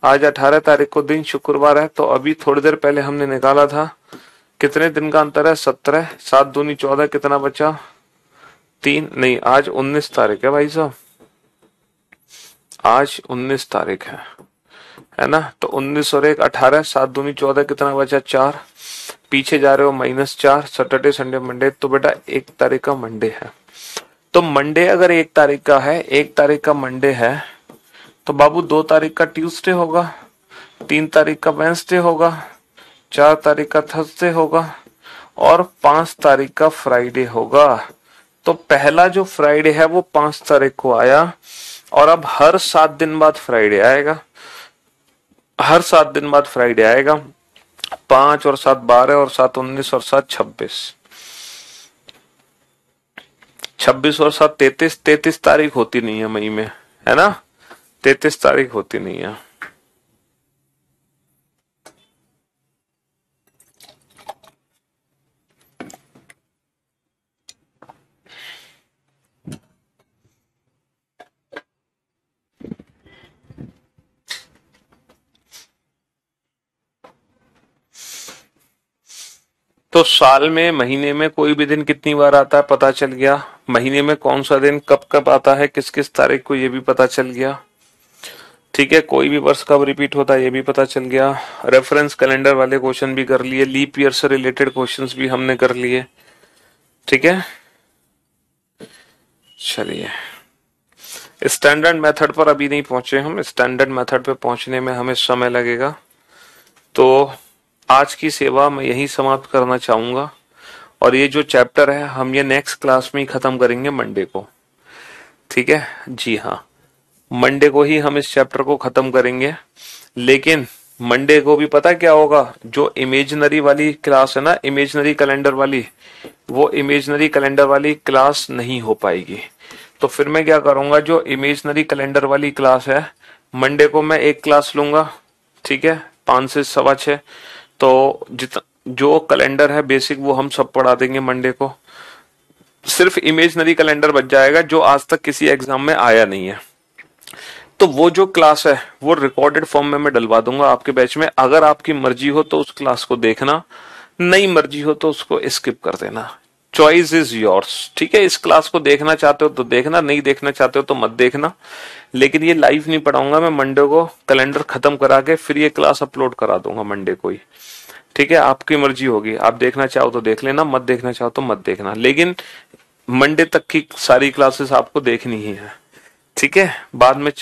[SPEAKER 1] आज 18 तारीख को दिन शुक्रवार है। तो अभी थोड़ी देर पहले हमने निकाला था, कितने दिन का अंतर है, 17, 7 दूनी 14, कितना बचा, 3, नहीं, आज 19 तारीख है भाई साहब, आज 19 तारीख है ना। तो 19 और 1 18, 7 दूनी 14, कितना बचा, 4, पीछे जा रहे हो -4, सैटरडे संडे मंडे, तो बेटा 1 तारीख का मंडे है। तो मंडे अगर 1 तारीख का है, 1 तारीख का मंडे है, तो बाबू 2 तारीख का ट्यूसडे होगा, 3 तारीख का वेंसडे होगा, 4 तारीख का थर्सडे होगा और 5 तारीख का फ्राइडे होगा। तो पहला जो फ्राइडे है वो 5 तारीख को आया, और अब हर 7 दिन बाद फ्राइडे आएगा, हर 7 दिन बाद फ्राइडे आएगा। 5 और 7 12 और 7 19 और 7 26, 26 और 7 33, 33 तारीख होती नहीं है मई में, है ना, 33 तारीख होती नहीं है। तो साल में, महीने में कोई भी दिन कितनी बार आता है पता चल गया। महीने में कौन सा दिन कब कब आता है, किस किस तारीख को, ये भी पता चल गया। ठीक है, कोई भी वर्ष कब रिपीट होता है ये भी पता चल गया। रेफरेंस कैलेंडर वाले क्वेश्चन भी कर लिए, लीप ईयर से रिलेटेड क्वेश्चंस भी हमने कर लिए। ठीक है, चलिए स्टैंडर्ड मेथड पर अभी नहीं पहुंचे हम, स्टैंडर्ड मेथड पे पहुंचने में हमें समय लगेगा। तो आज की सेवा मैं यही समाप्त करना चाहूंगा, और ये जो चैप्टर है हम ये नेक्स्ट क्लास में ही खत्म करेंगे मंडे को। ठीक है, जी हाँ, मंडे को ही हम इस चैप्टर को खत्म करेंगे। लेकिन मंडे को भी पता क्या होगा, जो इमेजिनरी वाली क्लास है ना, इमेजिनरी कैलेंडर वाली, वो इमेजिनरी कैलेंडर वाली क्लास नहीं हो पाएगी। तो फिर मैं क्या करूंगा, जो इमेजिनरी कैलेंडर वाली क्लास है मंडे को मैं एक क्लास लूंगा। ठीक है, 5 से 6:15। तो जितना जो कैलेंडर है बेसिक वो हम सब पढ़ा देंगे मंडे को। सिर्फ इमेजिनरी कैलेंडर बच जाएगा जो आज तक किसी एग्जाम में आया नहीं है। तो वो जो क्लास है वो रिकॉर्डेड फॉर्म में मैं डलवा दूंगा आपके बैच में। अगर आपकी मर्जी हो तो उस क्लास को देखना, नहीं मर्जी हो तो उसको स्किप कर देना। Choice is yours. ठीक है, इस क्लास को देखना चाहते हो तो देखना, नहीं देखना चाहते हो तो मत देखना। लेकिन ये लाइव नहीं पढ़ाऊंगा मैं, मंडे को कैलेंडर खत्म करा के फिर ये क्लास अपलोड करा दूंगा मंडे को ही। ठीक है, आपकी मर्जी होगी, आप देखना चाहो तो देख लेना, मत देखना चाहो तो मत देखना। लेकिन मंडे तक की सारी क्लासेस आपको देखनी ही है। ठीक है, बाद में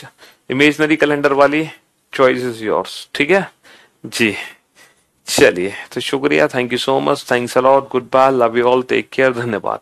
[SPEAKER 1] इमेजिनरी कैलेंडर वाली चॉइस इज योर्स। ठीक है जी, चलिए तो शुक्रिया, thank you so much, thanks a lot, good bye, love you all, take care, धन्यवाद।